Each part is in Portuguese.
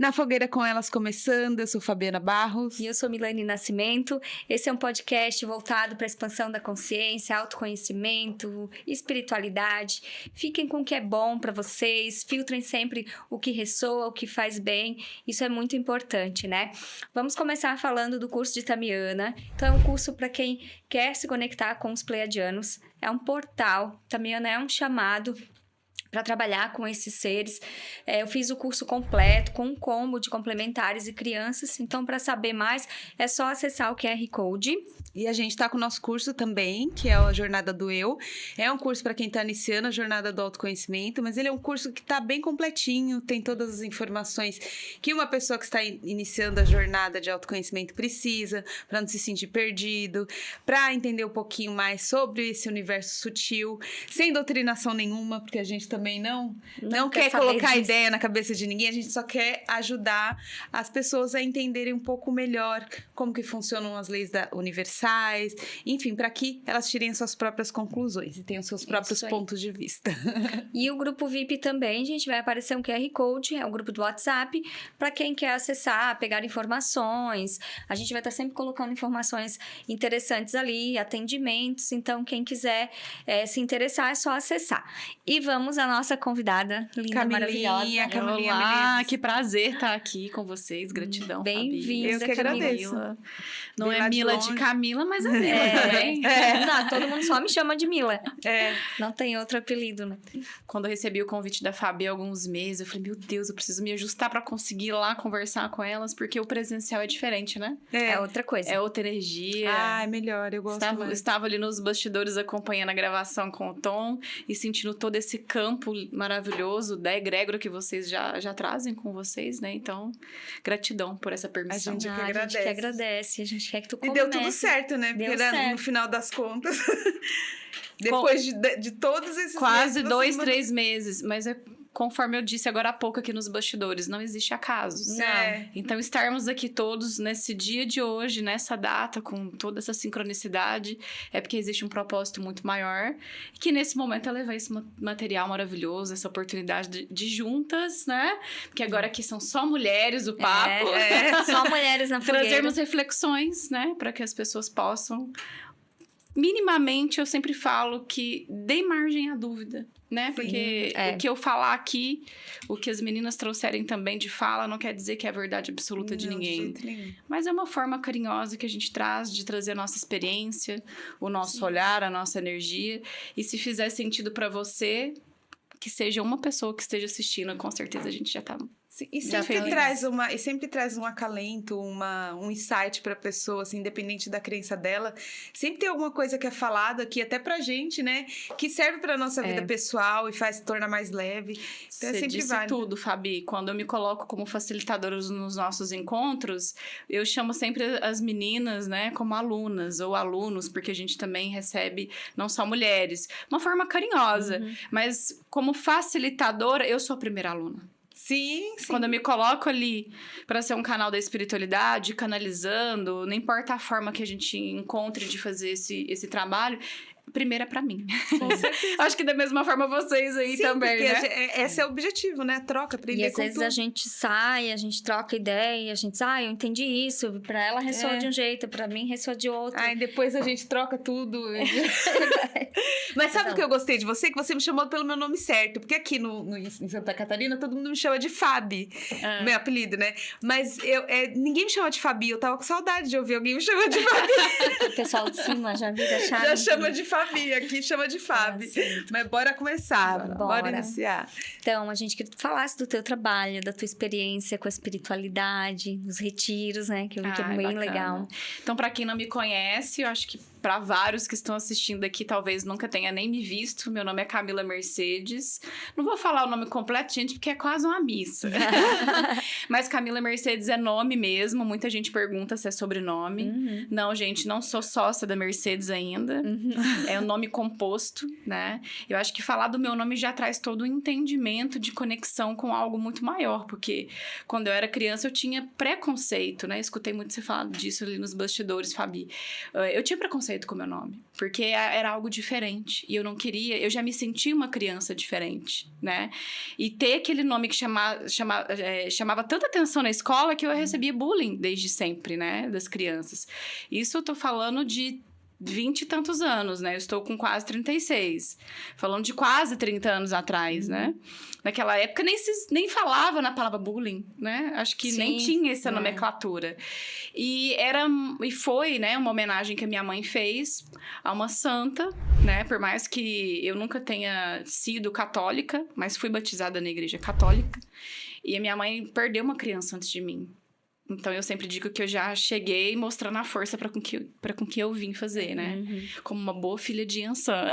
Na Fogueira com Elas começando, eu sou Fabiana Barros. E eu sou Milane Nascimento. Esse é um podcast voltado para a expansão da consciência, autoconhecimento, espiritualidade. Fiquem com o que é bom para vocês, filtrem sempre o que ressoa, o que faz bem. Isso é muito importante, né? Vamos começar falando do curso de Tamiana. Então, é um curso para quem quer se conectar com os pleiadianos. É um portal. Tamiana é um chamado para trabalhar com esses seres. Eu fiz o curso completo, com um combo de complementares e crianças. Então, para saber mais, é só acessar o QR Code. E a gente está com o nosso curso também, que é a Jornada do Eu. É um curso para quem está iniciando a Jornada do Autoconhecimento, mas ele é um curso que está bem completinho, tem todas as informações que uma pessoa que está iniciando a jornada de autoconhecimento precisa, para não se sentir perdido, para entender um pouquinho mais sobre esse universo sutil, sem doutrinação nenhuma, porque a gente também não quer colocar ideia na cabeça de ninguém, a gente só quer ajudar as pessoas a entenderem um pouco melhor como que funcionam as leis universais, enfim, para que elas tirem suas próprias conclusões e tenham seus próprios pontos de vista. E o grupo VIP também, gente, vai aparecer um QR Code, é um grupo do WhatsApp, para quem quer acessar, pegar informações. A gente vai estar sempre colocando informações interessantes ali, atendimentos, então quem quiser se interessar é só acessar. E vamos à nossa convidada linda, maravilhosa. Camilinha, olá, que prazer estar aqui com vocês, gratidão, Bem-vinda, eu que agradeço. Não Vem é Mila de Camila, mas é Mila também. Não, todo mundo só me chama de Mila. Não tem outro apelido, né? Quando eu recebi o convite da Fabi há alguns meses, eu falei, meu Deus, eu preciso me ajustar para conseguir ir lá conversar com elas, porque o presencial é diferente, né? É outra coisa. É outra energia. Ah, é melhor, eu gosto mais. Estava ali nos bastidores acompanhando a gravação com o Tom e sentindo todo esse campo maravilhoso da egrégora que vocês já trazem com vocês, né? Então, gratidão por essa permissão. A gente que agradece. A gente quer que tu E comece. deu tudo certo, né? Porque no final das contas, depois de todos esses quase meses, 2-3 meses, mas conforme eu disse agora há pouco aqui nos bastidores, não existe acasos. Então, estarmos aqui todos nesse dia de hoje, nessa data, com toda essa sincronicidade, é porque existe um propósito muito maior, e que nesse momento é levar esse material maravilhoso, essa oportunidade de juntas, né? Porque agora aqui são só mulheres o papo. Só mulheres na fogueira. Trazermos reflexões, né? Para que as pessoas possam... Minimamente, eu sempre falo que dê margem à dúvida, né? Sim, porque o que eu falar aqui, o que as meninas trouxerem também de fala, não quer dizer que é a verdade absoluta de ninguém. De jeito nenhum. Mas é uma forma carinhosa que a gente traz de trazer a nossa experiência, o nosso olhar, a nossa energia. E se fizer sentido para você, que seja uma pessoa que esteja assistindo, com certeza a gente já tá... E sempre traz um acalento, um insight para a pessoa, assim, independente da crença dela. Sempre tem alguma coisa que é falada aqui, até pra gente, né? Que serve pra nossa vida pessoal e faz se tornar mais leve. Então, Você disse tudo, Fabi. Quando eu me coloco como facilitadora nos nossos encontros, eu chamo sempre as meninas, né, como alunas ou alunos, porque a gente também recebe não só mulheres. Uma forma carinhosa. Mas como facilitadora, eu sou a primeira aluna. Sim. Quando eu me coloco ali para ser um canal da espiritualidade, canalizando, não importa a forma que a gente encontre de fazer esse trabalho, primeiro é pra mim. Com certeza. Acho que da mesma forma vocês aí também, né? Esse é o objetivo, né? A troca, aprender com tudo. E às vezes a gente sai, a gente troca ideia, a gente diz, eu entendi isso, pra ela ressoa de um jeito, pra mim ressoa de outro. E depois a gente troca tudo. Mas sabe o que eu gostei de você? Que você me chamou pelo meu nome certo. Porque aqui em Santa Catarina, todo mundo me chama de Fabi. Meu apelido, né? Mas ninguém me chama de Fabi. Eu tava com saudade de ouvir alguém me chamar de Fabi. O pessoal de cima já chave. Já chama de Fabi, aqui chama de Fabi. Mas bora começar, bora iniciar. Então, a gente queria que tu falasse do teu trabalho, da tua experiência com a espiritualidade, os retiros, né? Que eu vi que é bem bacana. legal. Então, pra quem não me conhece, eu acho que para vários que estão assistindo aqui, talvez nunca tenha nem me visto. Meu nome é Camila Mercedes. Não vou falar o nome completo, gente, porque é quase uma missa. Mas Camila Mercedes é nome mesmo. Muita gente pergunta se é sobrenome. Não, gente, não sou sócia da Mercedes ainda. É um nome composto, né? Eu acho que falar do meu nome já traz todo um entendimento de conexão com algo muito maior. Porque quando eu era criança, eu tinha preconceito, né? Escutei muito você falar disso ali nos bastidores, Fabi. Eu tinha preconceito preconceito com o meu nome. Porque era algo diferente. E eu não queria... Eu já me sentia uma criança diferente, né? E ter aquele nome que chamava tanta atenção na escola que eu recebia bullying desde sempre, né? Das crianças. Isso eu tô falando de 20 e tantos anos, né? Eu estou com quase 36. Falando de quase 30 anos atrás, né? Naquela época nem falava na palavra bullying, né? Acho que nem tinha essa nomenclatura. E foi, né, uma homenagem que a minha mãe fez a uma santa, né? Por mais que eu nunca tenha sido católica, mas fui batizada na igreja católica. E a minha mãe perdeu uma criança antes de mim. Então, eu sempre digo que eu já cheguei mostrando a força para com que eu vim fazer, né? Como uma boa filha de Iansã.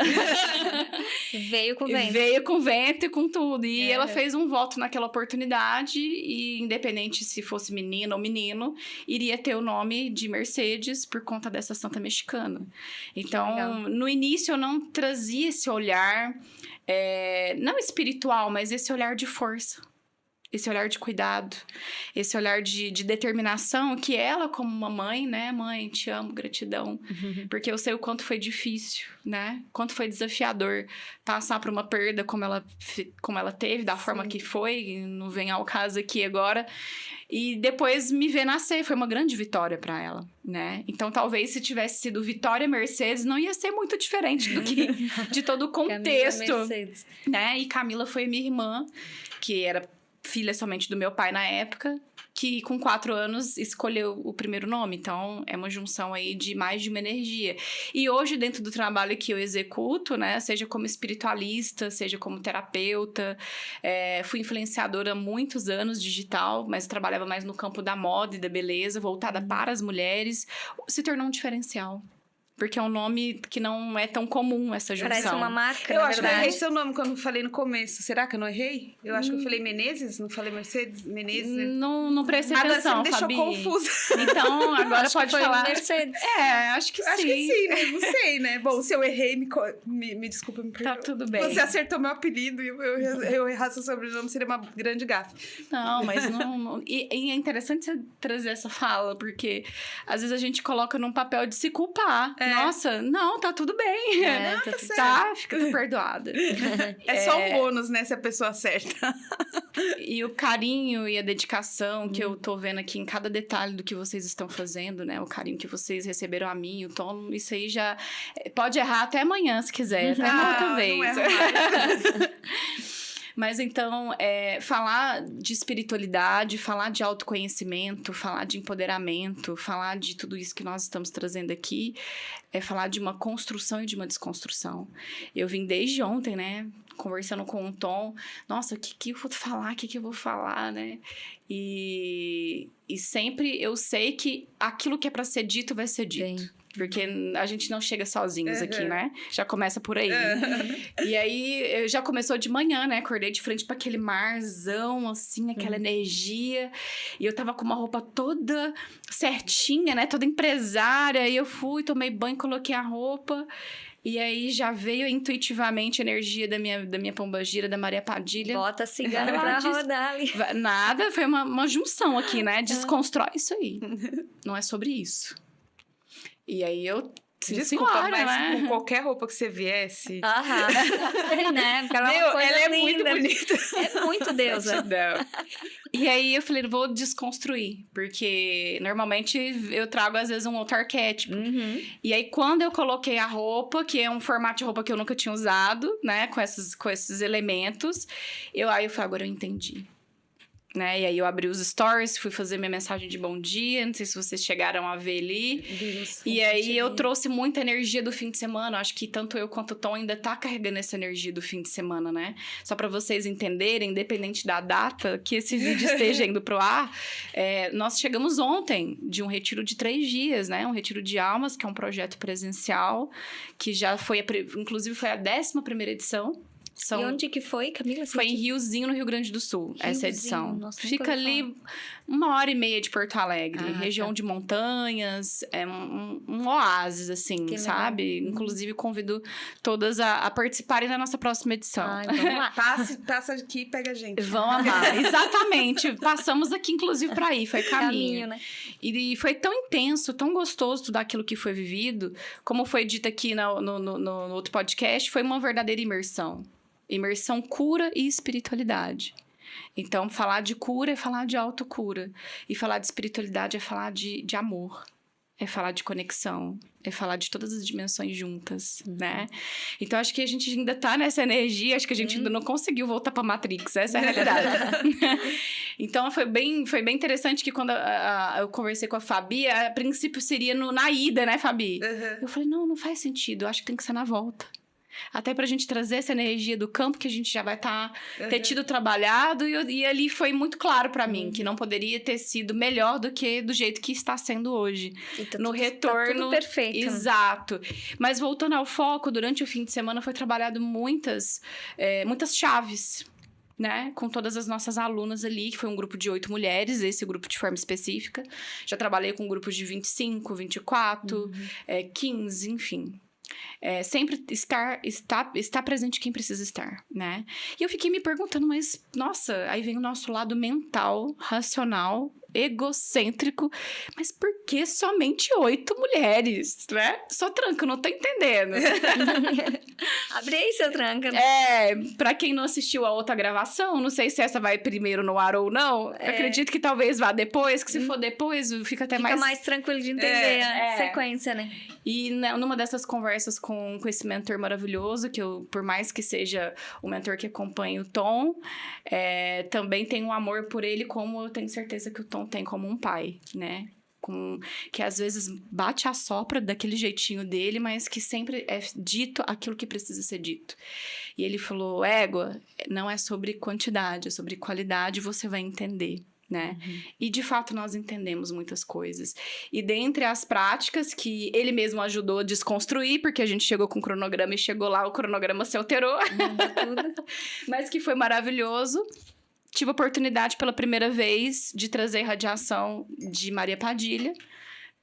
Veio com vento. Veio com vento e com tudo. E ela fez um voto naquela oportunidade e, independente se fosse menina ou menino, iria ter o nome de Mercedes por conta dessa santa mexicana. Então, no início, eu não trazia esse olhar, não espiritual, mas esse olhar de força. Esse olhar de cuidado, esse olhar de determinação que ela, como uma mãe, né? Mãe, te amo, gratidão. Porque eu sei o quanto foi difícil, né? Quanto foi desafiador passar por uma perda como ela teve, da forma que foi, não vem ao caso aqui agora. E depois me ver nascer, foi uma grande vitória para ela, né? Então, talvez se tivesse sido Vitória Mercedes, não ia ser muito diferente do que de todo o contexto, né? E Camila foi minha irmã, que era filha somente do meu pai na época, que com 4 anos escolheu o primeiro nome. Então, é uma junção aí de mais de uma energia. E hoje, dentro do trabalho que eu executo, né, seja como espiritualista, seja como terapeuta, fui influenciadora há muitos anos digital, mas trabalhava mais no campo da moda e da beleza, voltada para as mulheres, se tornou um diferencial. Porque é um nome que não é tão comum, essa junção. Parece uma marca, Eu acho que eu errei seu nome quando eu falei no começo. Será que eu não errei? Eu acho que eu falei Menezes, não falei Mercedes? Menezes? Não prestei atenção, agora você me deixou confusa. Então, agora pode falar. Mercedes. Acho que sim. Acho que sim, né? Não sei, né? Bom, se eu errei, me desculpa, me perdoa. Tá tudo bem. Você acertou meu apelido e eu errar seu sobrenome, seria uma grande gafe. Não, mas não... E é interessante você trazer essa fala, porque às vezes a gente coloca num papel de se culpar. Nossa, não, tá tudo bem. Não, tá certo. Fica perdoada. É só um bônus, né, se a pessoa acerta. E o carinho e a dedicação que eu tô vendo aqui em cada detalhe do que vocês estão fazendo, né? O carinho que vocês receberam a mim, o tom, isso aí já... Pode errar até amanhã, se quiser. Até uma outra vez. Mas então, falar de espiritualidade, falar de autoconhecimento, falar de empoderamento, falar de tudo isso que nós estamos trazendo aqui, é falar de uma construção e de uma desconstrução. Eu vim desde ontem, né, conversando com o Tom, nossa, o que eu vou falar, o que eu vou falar, né? E sempre eu sei que aquilo que é para ser dito vai ser dito. Sim. Porque a gente não chega sozinhos aqui, né? Já começa por aí. E aí, já começou de manhã, né? Acordei de frente para aquele marzão, assim, aquela energia. E eu tava com uma roupa toda certinha, né? Toda empresária. E eu fui, tomei banho, coloquei a roupa. E aí, já veio intuitivamente a energia da minha pombagira, da Maria Padilha. Bota a cigana pra rodar ali. Nada, foi uma junção aqui, né? Desconstrói isso aí. Não é sobre isso. E aí eu... Desculpa, senhora, mas né? com qualquer roupa que você viesse... né? Porque ela ela é muito bonita. É muito deusa. E aí eu falei, vou desconstruir. Porque normalmente eu trago, às vezes, um outro arquétipo. E aí, quando eu coloquei a roupa, que é um formato de roupa que eu nunca tinha usado, né? Com esses elementos. Aí eu falei, agora eu entendi. Né? E aí eu abri os stories, fui fazer minha mensagem de bom dia, não sei se vocês chegaram a ver ali. E aí eu trouxe muita energia do fim de semana, acho que tanto eu quanto o Tom ainda tá carregando essa energia do fim de semana, né? Só pra vocês entenderem, independente da data que esse vídeo esteja indo pro ar, nós chegamos ontem de um retiro de 3 dias, né? Um retiro de almas, que é um projeto presencial, que já foi, inclusive foi a 11ª edição. E onde que foi, Camila? Foi em Riozinho, no Rio Grande do Sul, essa edição. Nossa, Fica ali 1h30 de Porto Alegre, região tá. de montanhas, é um oásis, assim, Que sabe? legal. Inclusive, convido todas a participarem da nossa próxima edição. Ai, vamos lá. Passa aqui e pega a gente. Vão amar, exatamente. Passamos aqui, inclusive, para ir, foi caminho. Né? E foi tão intenso, tão gostoso tudo aquilo que foi vivido, como foi dito aqui no outro podcast, foi uma verdadeira imersão. Imersão, cura e espiritualidade. Então, falar de cura é falar de autocura. E falar de espiritualidade é falar de amor. É falar de conexão. É falar de todas as dimensões juntas, né? Então, acho que a gente ainda tá nessa energia. Acho que a gente ainda não conseguiu voltar pra Matrix. Essa é a realidade. Então, foi bem interessante que quando eu conversei com a Fabi, a princípio seria na ida, né, Fabi? Uhum. Eu falei, não faz sentido. Eu acho que tem que ser na volta. Até pra gente trazer essa energia do campo que a gente já vai ter tido trabalhado. E ali foi muito claro pra mim que não poderia ter sido melhor do que do jeito que está sendo hoje. No retorno. Tá tudo perfeito. Exato. Mas voltando ao foco, durante o fim de semana foi trabalhado muitas chaves. Né? Com todas as nossas alunas ali, que foi um grupo de 8 mulheres, esse grupo de forma específica. Já trabalhei com grupos de 25, 24, 15, enfim. Sempre estar presente quem precisa estar, né? E eu fiquei me perguntando, mas, nossa, aí vem o nosso lado mental, racional, egocêntrico, mas por que somente 8 mulheres, né? Só tranca, não tô entendendo. Abre aí seu tranca. Pra quem não assistiu a outra gravação, não sei se essa vai primeiro no ar ou não, acredito que talvez vá depois, que se for depois, fica mais tranquilo de entender a sequência, né? E numa dessas conversas com esse mentor maravilhoso, que eu, por mais que seja o mentor que acompanha o Tom, também tenho um amor por ele, como eu tenho certeza que o Tom tem como um pai, né? Que às vezes bate a sopra daquele jeitinho dele, mas que sempre é dito aquilo que precisa ser dito. E ele falou, égua, não é sobre quantidade, é sobre qualidade, você vai entender. Né? E de fato nós entendemos muitas coisas. E dentre as práticas que ele mesmo ajudou a desconstruir, porque a gente chegou com o cronograma e chegou lá, o cronograma se alterou. Mas que foi maravilhoso. Tive a oportunidade pela primeira vez de trazer radiação de Maria Padilha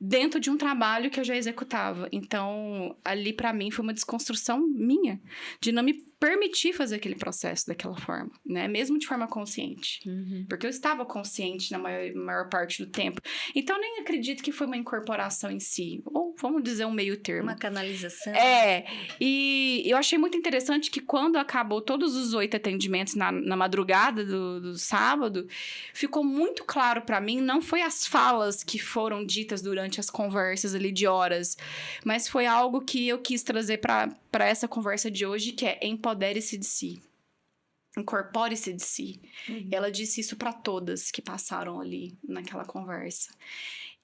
dentro de um trabalho que eu já executava. Então, ali pra mim foi uma desconstrução minha, de não me permitir fazer aquele processo daquela forma, né? Mesmo de forma consciente. Porque eu estava consciente na maior parte do tempo. Então, nem acredito que foi uma incorporação em si. Ou, vamos dizer, um meio termo. Uma canalização. E eu achei muito interessante que quando acabou todos os 8 atendimentos na madrugada do sábado, ficou muito claro pra mim, não foi as falas que foram ditas durante as conversas ali de horas, mas foi algo que eu quis trazer pra essa conversa de hoje, que é empodere-se de si. Incorpore-se de si. Ela disse isso pra todas que passaram ali naquela conversa.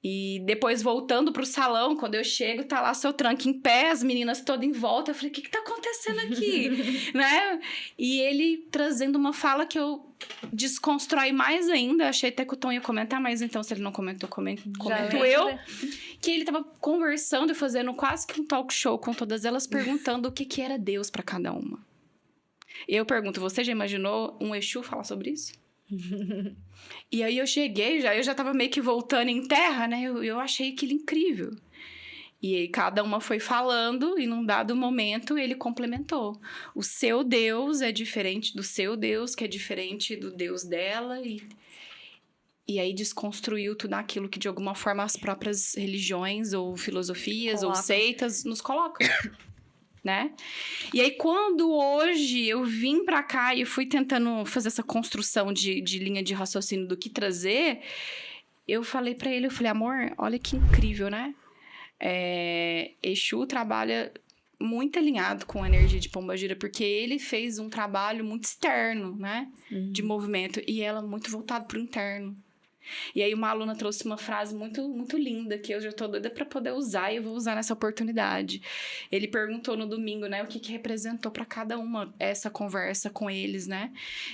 E depois, voltando pro salão, quando eu chego, tá lá seu tranque em pé, as meninas todas em volta. Eu falei, o que tá acontecendo aqui? Né? E ele trazendo uma fala que eu desconstrói mais ainda. Achei até que o Tom ia comentar, mas então, se ele não comentou, comento eu. Que ele tava conversando e fazendo quase que um talk show com todas elas, perguntando o que era Deus pra cada uma. E eu pergunto, você já imaginou um Exu falar sobre isso? E aí eu cheguei, eu já tava meio que voltando em terra, né? Eu achei aquilo incrível. E aí cada uma foi falando e num dado momento ele complementou. O seu Deus é diferente do seu Deus, que é diferente do Deus dela. E aí desconstruiu tudo aquilo que de alguma forma as próprias religiões ou filosofias ou seitas nos colocam. Né? E aí, quando hoje eu vim pra cá e fui tentando fazer essa construção de linha de raciocínio do que trazer, eu falei pra ele, amor, olha que incrível, né? Exu trabalha muito alinhado com a energia de Pombagira, porque ele fez um trabalho muito externo, né? De movimento, e ela muito voltada pro interno. E aí uma aluna trouxe uma frase muito, muito linda, que eu já tô doida pra poder usar, e eu vou usar nessa oportunidade. Ele perguntou no domingo, né, o que representou pra cada uma essa conversa com eles, né?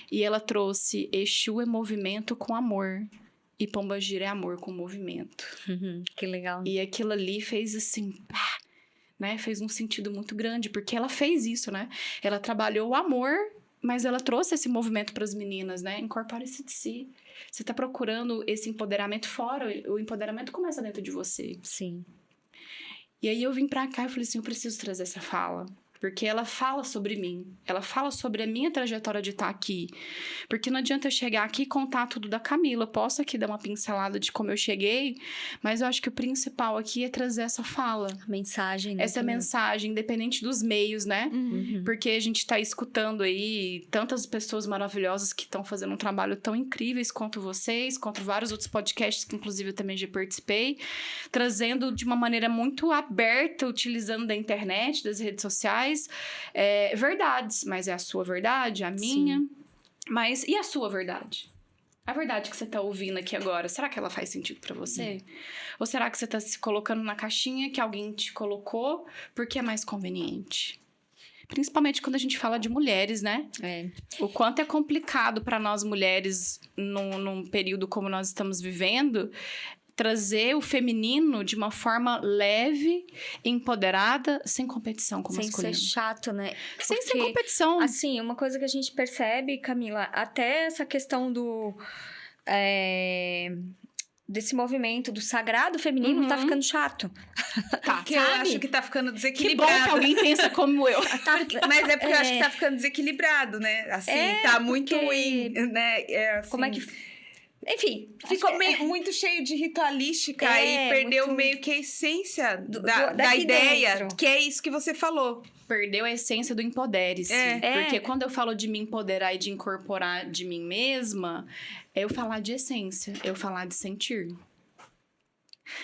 E ela trouxe, Exu é movimento com amor, e Pombagira é amor com movimento. Que legal. E aquilo ali fez assim, né? Fez um sentido muito grande, porque ela fez isso, né? Ela trabalhou o amor, mas ela trouxe esse movimento para as meninas, né? Incorpore-se de si. Você tá procurando esse empoderamento fora, o empoderamento começa dentro de você. Sim. E aí eu vim pra cá e falei assim, eu preciso trazer essa fala. Porque ela fala sobre mim. Ela fala sobre a minha trajetória de estar aqui. Porque não adianta eu chegar aqui e contar tudo da Camila. Eu posso aqui dar uma pincelada de como eu cheguei, mas eu acho que o principal aqui é trazer essa fala. A mensagem, né? Essa mensagem, independente dos meios, né? Uhum. Porque a gente tá escutando aí tantas pessoas maravilhosas que estão fazendo um trabalho tão incríveis quanto vocês, quanto vários outros podcasts que inclusive eu também já participei, trazendo de uma maneira muito aberta, utilizando da internet, das redes sociais, verdades. Mas é a sua verdade, a minha. Sim. Mas e a sua verdade? A verdade que você tá ouvindo aqui agora, será que ela faz sentido pra você? Ou será que você tá se colocando na caixinha que alguém te colocou porque é mais conveniente? Principalmente quando a gente fala de mulheres, né? O quanto é complicado para nós mulheres, num período como nós estamos vivendo, trazer o feminino de uma forma leve, empoderada, sem competição com o masculino. Sem ser chato, né? Sem Porque, competição. assim, uma coisa que a gente percebe, Camila, até essa questão desse movimento do sagrado feminino tá ficando chato. Tá, Porque eu acho que tá ficando que bom desequilibrado. que alguém pensa como eu. Mas é porque eu acho que tá ficando desequilibrado, né? Assim, tá muito ruim, né? Assim, Como é que... Enfim. ficou muito cheio de ritualística e perdeu meio que a essência da ideia, dentro. que é isso que você falou. Perdeu a essência do empodere-se. Porque quando eu falo de me empoderar e de incorporar de mim mesma, é eu falar de essência, eu falar de sentir.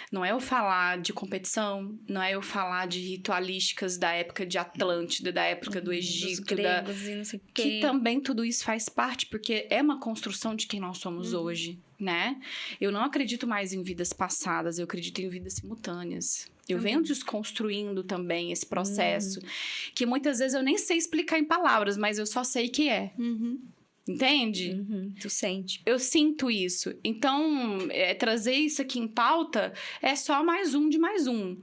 Não é eu falar de competição, não é eu falar de ritualísticas da época de Atlântida, da época do Egito, Dos gregos e não sei o quê. que também tudo isso faz parte, porque é uma construção de quem nós somos hoje, né? Eu não acredito mais em vidas passadas, eu acredito em vidas simultâneas. Eu venho desconstruindo também esse processo, que muitas vezes eu nem sei explicar em palavras, mas eu só sei que é. Entende? Tu sente. Eu sinto isso. Então, trazer isso aqui em pauta é só mais um de mais um.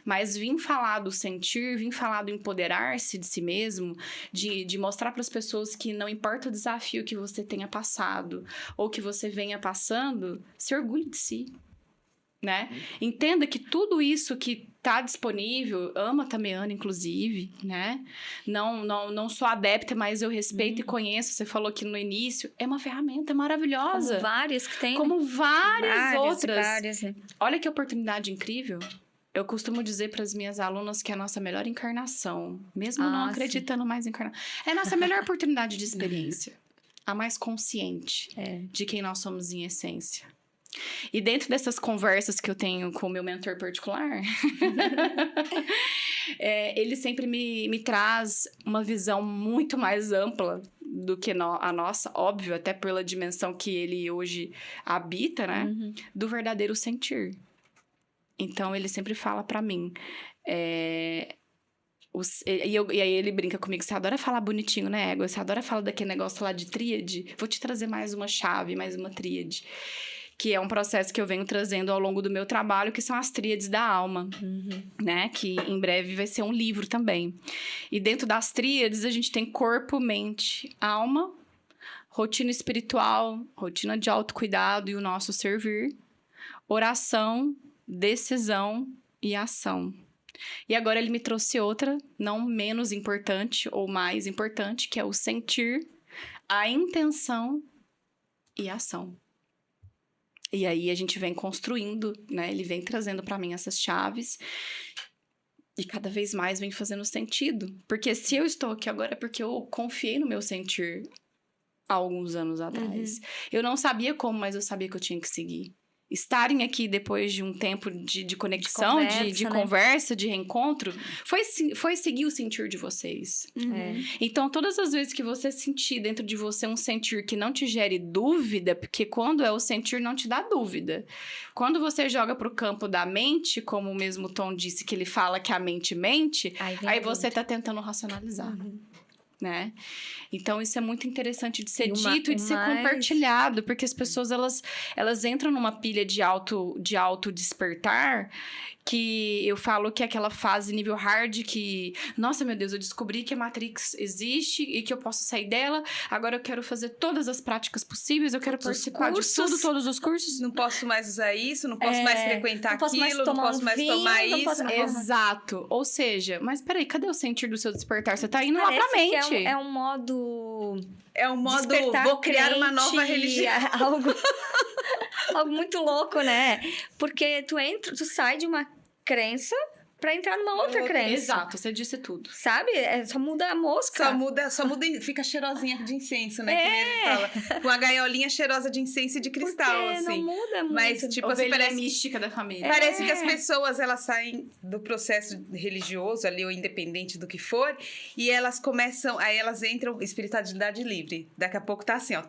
Mas vim falar do sentir, vim falar do empoderar-se de si mesmo, de mostrar para as pessoas que não importa o desafio que você tenha passado ou que você venha passando, se orgulhe de si. Né? Entenda que tudo isso que tá disponível, ama Tameana, inclusive, né? Não sou adepta, mas eu respeito e conheço. Você falou aqui no início, é uma ferramenta maravilhosa. Como várias que tem. Como várias outras. Várias, né? Olha que oportunidade incrível. Eu costumo dizer para as minhas alunas que é a nossa melhor encarnação, mesmo não acreditando mais em encarnação, é a nossa melhor oportunidade de experiência. A mais consciente de quem nós somos em essência. E dentro dessas conversas que eu tenho com o meu mentor particular, ele sempre me traz uma visão muito mais ampla do que a nossa, óbvio, até pela dimensão que ele hoje habita, né? Do verdadeiro sentir. Então, ele sempre fala pra mim... E aí ele brinca comigo, você adora falar bonitinho, né, égua? Você adora falar daquele negócio lá de tríade? Vou te trazer mais uma chave, mais uma tríade. Que é um processo que eu venho trazendo ao longo do meu trabalho, que são as tríades da alma, né? Que em breve vai ser um livro também. E dentro das tríades, a gente tem corpo, mente, alma, rotina espiritual, rotina de autocuidado e o nosso servir, oração, decisão e ação. E agora ele me trouxe outra, não menos importante ou mais importante, que é o sentir, a intenção e a ação. E aí a gente vem construindo, né? Ele vem trazendo para mim essas chaves e cada vez mais vem fazendo sentido. Porque se eu estou aqui agora é porque eu confiei no meu sentir há alguns anos atrás. Eu não sabia como, mas eu sabia que eu tinha que seguir. Estarem aqui depois de um tempo de conexão, de conversa, de reencontro, foi seguir o sentir de vocês. Então, todas as vezes que você sentir dentro de você um sentir que não te gere dúvida, porque quando é o sentir não te dá dúvida. Quando você joga pro campo da mente, como o mesmo Tom disse que ele fala que a mente mente, aí você tá tentando racionalizar. Né? Então, isso é muito interessante de ser dito e de ser compartilhado, porque as pessoas, elas entram numa pilha de auto despertar que eu falo que é aquela fase nível hard que, nossa, meu Deus, eu descobri que a Matrix existe e que eu posso sair dela, agora eu quero fazer todas as práticas possíveis, eu quero participar de tudo, todos os cursos. Não posso mais usar isso, não posso mais frequentar não posso mais aquilo, não tomar posso um mais vinho, tomar não isso. posso- Exato. Ou seja, mas peraí, cadê o sentir do seu despertar? Você tá indo lá Parece pra mente. que é um modo... É um modo, despertar vou criar uma crente, nova religião. Algo muito louco, né? Porque tu sai de uma crença pra entrar numa outra crença. Exato, você disse tudo. Sabe? Só muda a mosca. Só muda, fica cheirosinha de incenso, né? Que nem ele fala. Com a gaiolinha cheirosa de incenso e de cristal, Porque assim. não muda muito. Mas, tipo, assim, Ovelha parece mística da família. Parece que as pessoas, elas saem do processo religioso ali, ou independente do que for, e elas começam, aí elas entram espiritualidade livre. Daqui a pouco tá assim, ó.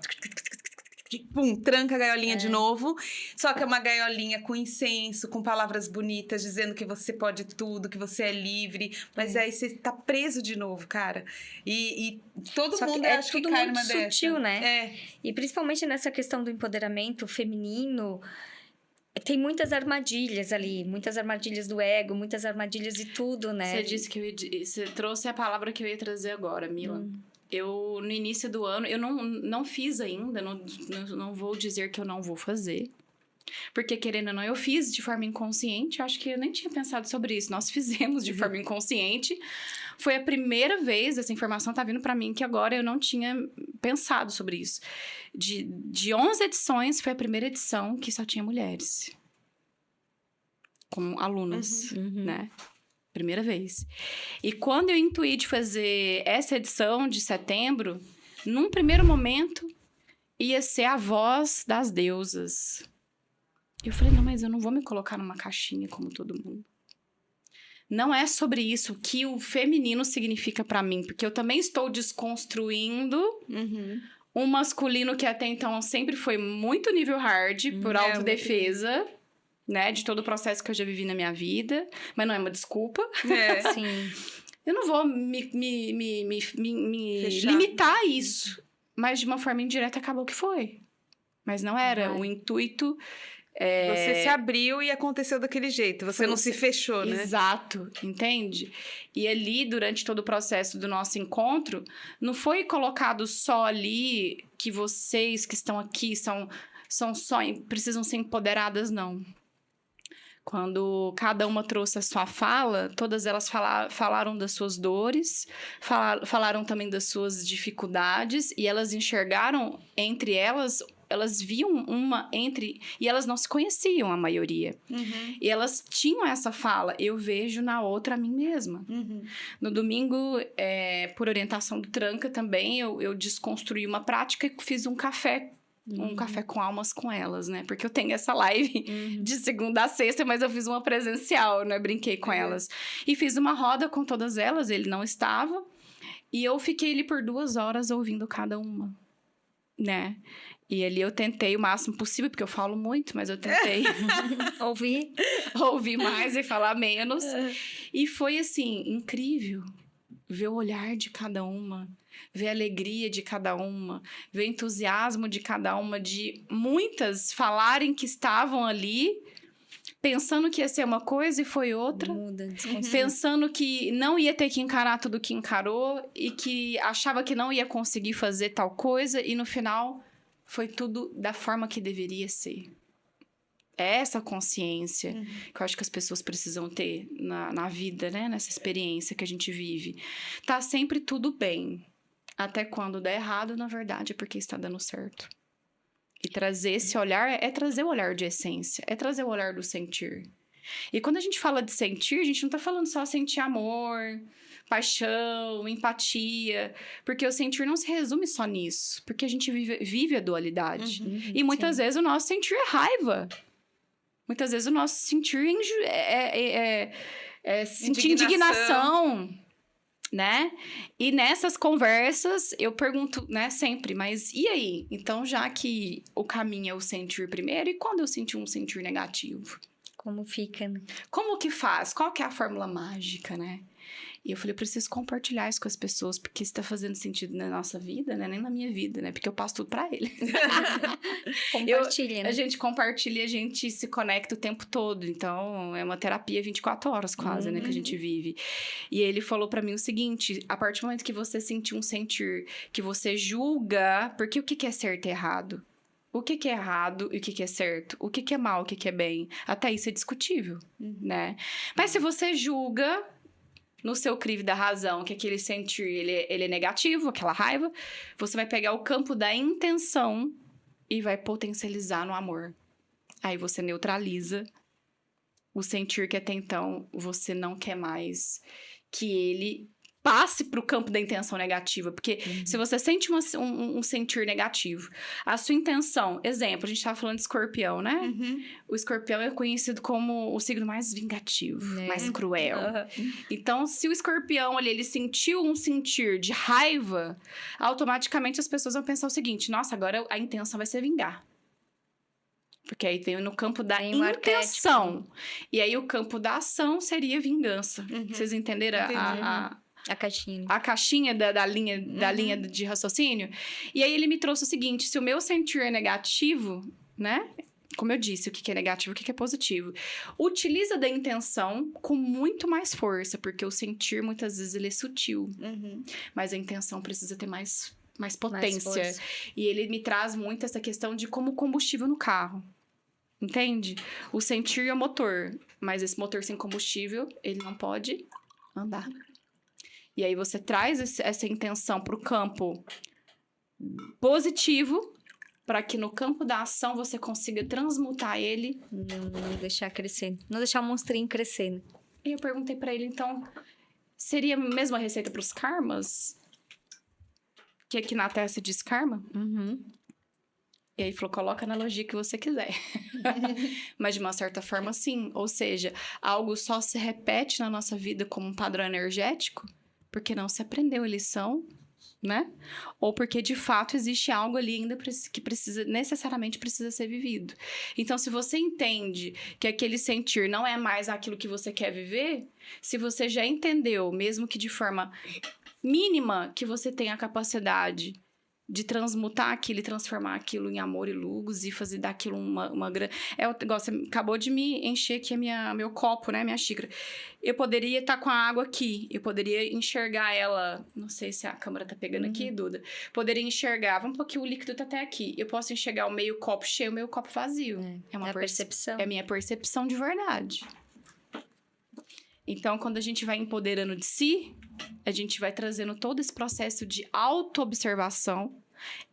Pum, tranca a gaiolinha de novo. Só que é uma gaiolinha com incenso, com palavras bonitas, dizendo que você pode tudo, que você é livre. Mas aí você tá preso de novo, cara. E todo Só que mundo é acha que tudo cai muito numa dessa. sutil, né? É. E principalmente nessa questão do empoderamento feminino, tem muitas armadilhas ali, muitas armadilhas do ego, muitas armadilhas de tudo, né? Você disse que você trouxe a palavra que eu ia trazer agora, Mila. Eu, no início do ano, eu não fiz ainda, não vou dizer que eu não vou fazer. Porque, querendo ou não, eu fiz de forma inconsciente. Acho que eu nem tinha pensado sobre isso. Nós fizemos de forma inconsciente. Foi a primeira vez, essa informação tá vindo pra mim, que agora eu não tinha pensado sobre isso. De 11 edições, foi a primeira edição que só tinha mulheres. Como alunas, né? Primeira vez. E quando eu intuí de fazer essa edição de setembro, num primeiro momento, ia ser a voz das deusas. Eu falei, não, mas eu não vou me colocar numa caixinha como todo mundo. Não é sobre isso o que o feminino significa pra mim, porque eu também estou desconstruindo um masculino que até então sempre foi muito nível hard, por autodefesa, né? De todo o processo que eu já vivi na minha vida. Mas não é uma desculpa. É. Sim. Eu não vou me limitar a isso. Mas de uma forma indireta acabou que foi. Mas não era o intuito... Você se abriu e aconteceu daquele jeito. Você não se fechou, né? Exato, entende? E ali, durante todo o processo do nosso encontro, não foi colocado só ali que vocês que estão aqui são só precisam ser empoderadas, não. Quando cada uma trouxe a sua fala, todas elas falaram das suas dores, falaram também das suas dificuldades, e elas enxergaram entre elas viam uma entre... E elas não se conheciam, a maioria. E elas tinham essa fala, eu vejo na outra a mim mesma. No domingo, por orientação do Tranca também, eu desconstruí uma prática e fiz um café. Um café com almas com elas, né? Porque eu tenho essa live de segunda a sexta, mas eu fiz uma presencial, né? Brinquei com elas. E fiz uma roda com todas elas, ele não estava. E eu fiquei ali por 2 horas ouvindo cada uma, né? E ali eu tentei o máximo possível, porque eu falo muito, mas eu tentei ouvir mais e falar menos. E foi, assim, incrível ver o olhar de cada uma, ver a alegria de cada uma, ver o entusiasmo de cada uma, de muitas falarem que estavam ali pensando que ia ser uma coisa e foi outra. Muda, pensando que não ia ter que encarar tudo que encarou e que achava que não ia conseguir fazer tal coisa e no final foi tudo da forma que deveria ser. É essa consciência que eu acho que as pessoas precisam ter na vida, né? Nessa experiência que a gente vive. Tá sempre tudo bem. Até quando dá errado, na verdade, é porque está dando certo. E trazer esse olhar é trazer o olhar de essência. É trazer o olhar do sentir. E quando a gente fala de sentir, a gente não tá falando só sentir amor, paixão, empatia. Porque o sentir não se resume só nisso. Porque a gente vive a dualidade. E muitas vezes o nosso sentir é raiva. Muitas vezes o nosso sentir é sentir indignação, né? E nessas conversas eu pergunto, né, sempre, mas e aí? Então, já que o caminho é o sentir primeiro, e quando eu sentir um sentir negativo? Como fica, né? Como que faz? Qual que é a fórmula mágica, né? E eu falei, eu preciso compartilhar isso com as pessoas, porque isso tá fazendo sentido na nossa vida, né? Nem na minha vida, né? Porque eu passo tudo pra ele. Compartilha, né? A gente compartilha e a gente se conecta o tempo todo. Então, é uma terapia 24 horas quase, né? Que a gente vive. E ele falou pra mim o seguinte, a partir do momento que você sentir um sentir, que você julga, porque o que é certo e errado? O que é errado e o que é certo? O que é mal, o que é bem? Até isso é discutível, né? Mas se você julga no seu crivo da razão que aquele sentir, ele é negativo, aquela raiva, você vai pegar o campo da intenção e vai potencializar no amor. Aí você neutraliza o sentir que até então você não quer mais que ele passe para o campo da intenção negativa. Porque se você sente um sentir negativo, a sua intenção... Exemplo, a gente estava falando de escorpião, né? O escorpião é conhecido como o signo mais vingativo, mais cruel. Então, se o escorpião ele sentiu um sentir de raiva, automaticamente as pessoas vão pensar o seguinte, nossa, agora a intenção vai ser vingar. Porque aí tem no campo da intenção. E aí o campo da ação seria vingança. Vocês entenderam a caixinha. A caixinha da linha de raciocínio? E aí ele me trouxe o seguinte, se o meu sentir é negativo, né? Como eu disse, o que é negativo, o que é positivo. Utiliza da intenção com muito mais força, porque o sentir, muitas vezes, ele é sutil. Mas a intenção precisa ter mais potência. E ele me traz muito essa questão de como combustível no carro. Entende? O sentir é o motor, mas esse motor sem combustível, ele não pode andar. E aí você traz essa intenção para o campo positivo, para que no campo da ação você consiga transmutar ele. Não deixar crescer. Não deixar o monstrinho crescer, né? E eu perguntei para ele, então, seria a mesma receita para os karmas? Que aqui na Terra se diz karma? E aí falou, coloca a analogia que você quiser. Mas de uma certa forma, sim. Ou seja, algo só se repete na nossa vida como um padrão energético porque não se aprendeu a lição, né? Ou porque, de fato, existe algo ali ainda que necessariamente precisa ser vivido. Então, se você entende que aquele sentir não é mais aquilo que você quer viver, se você já entendeu, mesmo que de forma mínima, que você tem a capacidade de transmutar aquilo e transformar aquilo em amor e luz e fazer daquilo uma grande... Você acabou de me encher aqui meu copo, né? Minha xícara. Eu poderia estar com a água aqui. Eu poderia enxergar ela... Não sei se a câmera tá pegando aqui, Duda. Poderia enxergar... Vamos pôr que o líquido tá até aqui. Eu posso enxergar o meio copo cheio e o meio copo vazio. É uma percepção. É a minha percepção de verdade. Então, quando a gente vai empoderando de si, a gente vai trazendo todo esse processo de auto-observação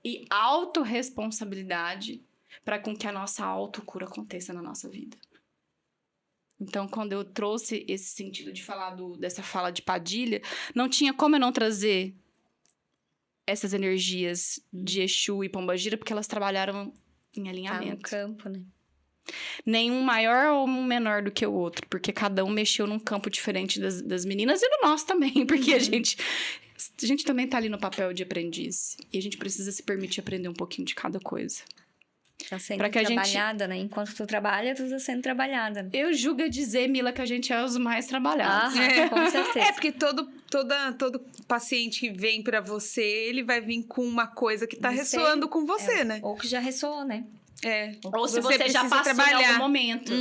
e autorresponsabilidade para com que a nossa autocura aconteça na nossa vida. Então, quando eu trouxe esse sentido de falar dessa fala de Padilha, não tinha como eu não trazer essas energias de Exu e Pombagira, porque elas trabalharam em alinhamento. Tá no campo, né? Nenhum maior ou um menor do que o outro, porque cada um mexeu num campo diferente das meninas e do nosso também, porque a gente também tá ali no papel de aprendiz e a gente precisa se permitir aprender um pouquinho de cada coisa. Tá sendo trabalhada, né? Enquanto tu trabalha, tu tá sendo trabalhada. Eu julgo a dizer, Mila, que a gente é os mais trabalhados. Com certeza. Porque todo paciente que vem pra você, ele vai vir com uma coisa que tá ressoando com você, né? Ou que já ressoou, né? Ou se você já passou em algum momento.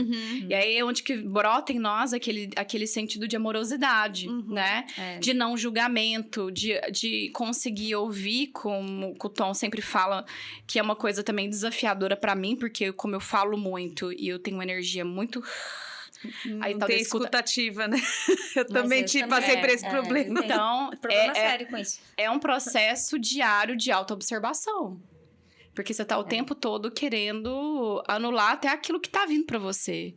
E aí é onde que brota em nós aquele sentido de amorosidade, né? De não julgamento, de conseguir ouvir, como o Tom sempre fala, que é uma coisa também desafiadora pra mim, porque como eu falo muito e eu tenho uma energia muito... Aí não tem escutativa, né? Eu também passei por esse problema. Então, problema sério com isso. É um processo diário de autoobservação. Porque você tá o tempo todo querendo anular até aquilo que tá vindo pra você.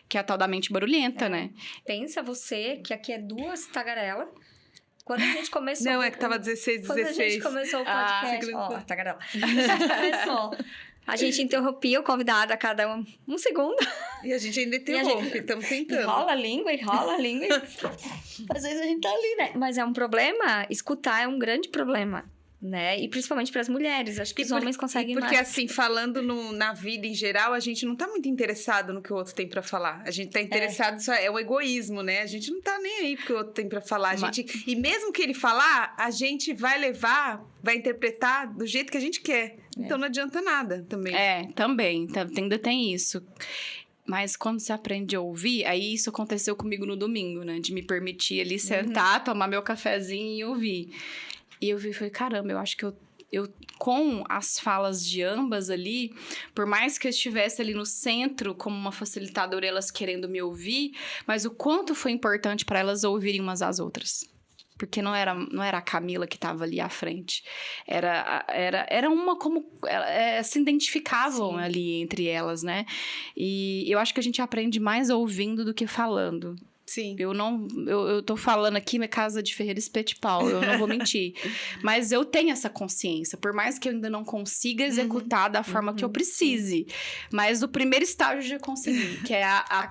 Que é a tal da mente barulhenta, né? Pensa você que aqui é 2 tagarelas. Quando a gente começou... Não, é que tava 16, 16. Quando a gente começou o podcast... tagarela. A gente começou... A gente interrompia o convidado a cada um segundo. E a gente ainda interrompe, estamos tentando. Enrola a língua. Às vezes a gente tá ali, né? Mas é um problema. Escutar é um grande problema. né? E principalmente para as mulheres. Acho que os homens conseguem porque, mais. assim, falando na vida em geral, a gente não tá muito interessado no que o outro tem pra falar. A gente tá interessado, só é o egoísmo, né? A gente não tá nem aí porque o outro tem pra falar. E mesmo que ele falar, a gente vai levar, vai interpretar do jeito que a gente quer. Então não adianta nada também. Também. Ainda tem isso. Mas quando você aprende a ouvir, aí isso aconteceu comigo no domingo, né? De me permitir ali sentar, tomar meu cafezinho e ouvir. E eu vi e falei, caramba, eu acho que eu com as falas de ambas ali, por mais que eu estivesse ali no centro como uma facilitadora, elas querendo me ouvir, mas o quanto foi importante para elas ouvirem umas às outras. Porque não era a Camila que estava ali à frente. Era uma como... se identificavam ali entre elas, né? E eu acho que a gente aprende mais ouvindo do que falando. Sim. Eu tô falando aqui, minha casa de Ferreira Espeto de Pau, eu não vou mentir. Mas eu tenho essa consciência, por mais que eu ainda não consiga executar da forma que eu precise. Mas o primeiro estágio eu já consegui, que é a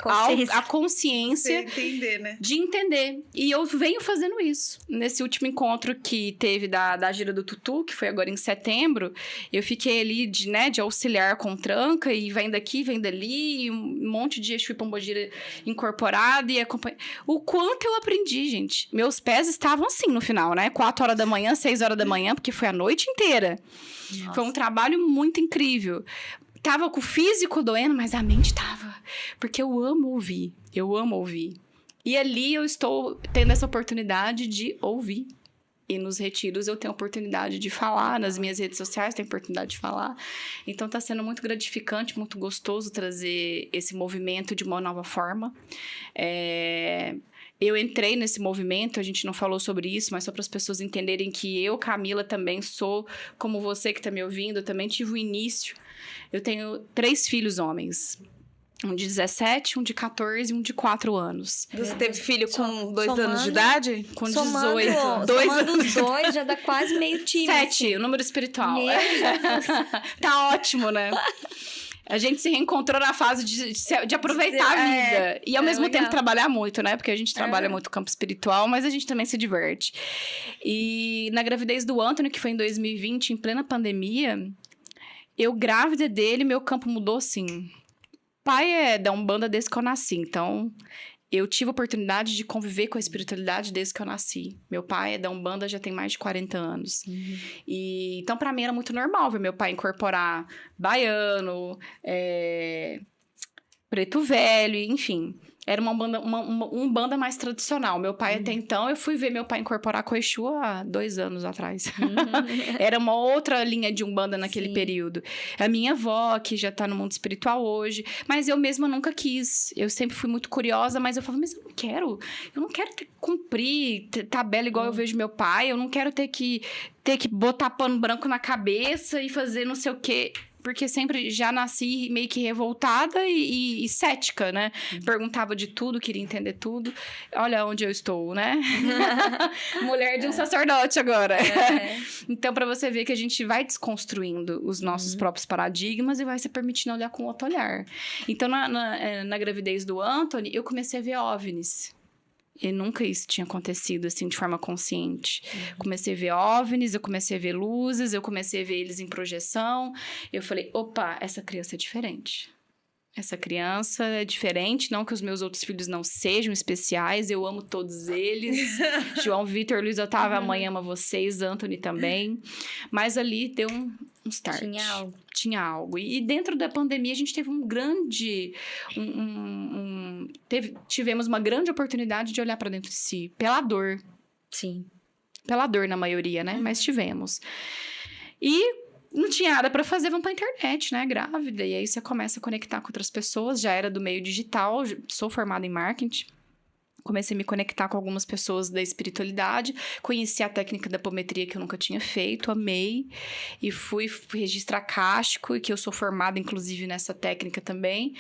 consciência Você entender, né? de entender. E eu venho fazendo isso. Nesse último encontro que teve da gira do Tutu, que foi agora em setembro, eu fiquei ali de auxiliar com tranca, e vem daqui, vem dali, e um monte de Exu e Pombogira incorporado, e acompanhando. O quanto eu aprendi, gente. Meus pés estavam assim no final, né? 4 horas da manhã, 6 horas da manhã, porque foi a noite inteira. Nossa. Foi um trabalho muito incrível. Tava com o físico doendo, mas a mente tava. Porque eu amo ouvir. Eu amo ouvir. E ali eu estou tendo essa oportunidade de ouvir. E nos retiros eu tenho a oportunidade de falar, nas minhas redes sociais tenho a oportunidade de falar. Então tá sendo muito gratificante, muito gostoso trazer esse movimento de uma nova forma. Eu entrei nesse movimento, a gente não falou sobre isso, mas só para as pessoas entenderem que eu, Camila, também sou, como você que está me ouvindo, eu também tive o início. Eu tenho 3 filhos homens. Um de 17, um de 14 e um de 4 anos. Você teve filho com 2 anos de idade? Com 18. Somando os dois, já dá quase meio time. 7, o número espiritual. Tá ótimo, né? A gente se reencontrou na fase de aproveitar a vida. E ao mesmo tempo trabalhar muito, né? Porque a gente trabalha muito no campo espiritual, mas a gente também se diverte. E na gravidez do Anthony, que foi em 2020, em plena pandemia, eu grávida dele, meu campo mudou assim. Pai é da Umbanda desde que eu nasci, então eu tive a oportunidade de conviver com a espiritualidade desde que eu nasci. Meu pai é da Umbanda já tem mais de 40 anos. E então, pra mim, era muito normal ver meu pai incorporar baiano, preto velho, enfim. Era uma Umbanda mais tradicional. Meu pai, até então, eu fui ver meu pai incorporar com Exu há 2 anos atrás. Era uma outra linha de Umbanda naquele período. A minha avó, que já tá no mundo espiritual hoje, mas eu mesma nunca quis. Eu sempre fui muito curiosa, mas eu falava, mas eu não quero ter que cumprir tabela igual eu vejo meu pai, eu não quero ter que botar pano branco na cabeça e fazer não sei o quê. Porque sempre já nasci meio que revoltada e cética, né? Perguntava de tudo, queria entender tudo. Olha onde eu estou, né? Mulher de um sacerdote agora. Então, pra você ver que a gente vai desconstruindo os nossos próprios paradigmas e vai se permitindo olhar com outro olhar. Então, na gravidez do Anthony, eu comecei a ver OVNIs. E nunca isso tinha acontecido, assim, de forma consciente. Comecei a ver OVNIs, eu comecei a ver luzes, eu comecei a ver eles em projeção. Eu falei, opa, essa criança é diferente. Essa criança é diferente, não que os meus outros filhos não sejam especiais, eu amo todos eles. João, Vitor, Luiz Otávio, a mãe ama vocês, Anthony também. Mas ali deu um start. Tinha algo. E dentro da pandemia, a gente teve tivemos uma grande oportunidade de olhar para dentro de si. Pela dor. Sim. Pela dor, na maioria, né? Mas tivemos. E não tinha nada para fazer, vamos pra internet, né? Grávida. E aí você começa a conectar com outras pessoas. Já era do meio digital, sou formada em marketing. Comecei a me conectar com algumas pessoas da espiritualidade. Conheci a técnica da apometria que eu nunca tinha feito, amei. E fui registrar acástico, e que eu sou formada, inclusive, nessa técnica também.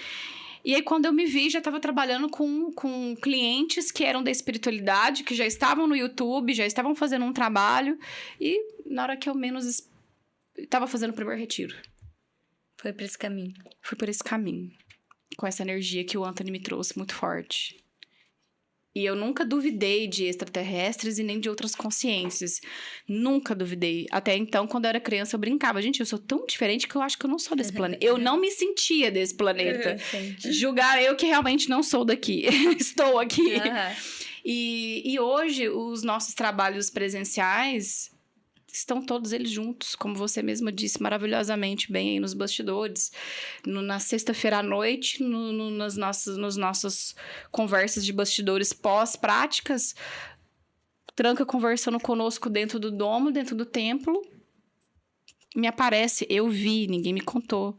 E aí, quando eu me vi, já estava trabalhando com clientes que eram da espiritualidade, que já estavam no YouTube, já estavam fazendo um trabalho. E na hora que eu menos estava fazendo o primeiro retiro. Foi por esse caminho. Fui por esse caminho. Com essa energia que o Anthony me trouxe muito forte. E eu nunca duvidei de extraterrestres e nem de outras consciências. Nunca duvidei. Até então, quando eu era criança, eu brincava. Gente, eu sou tão diferente que eu acho que eu não sou desse planeta. Eu não me sentia desse planeta. Julgar eu que realmente não sou daqui. Estou aqui. E hoje, os nossos trabalhos presenciais estão todos eles juntos, como você mesma disse maravilhosamente bem aí nos bastidores. Na sexta-feira à noite, nas nossas conversas de bastidores pós-práticas, Tranca conversando conosco dentro do domo, dentro do templo, me aparece, eu vi, ninguém me contou.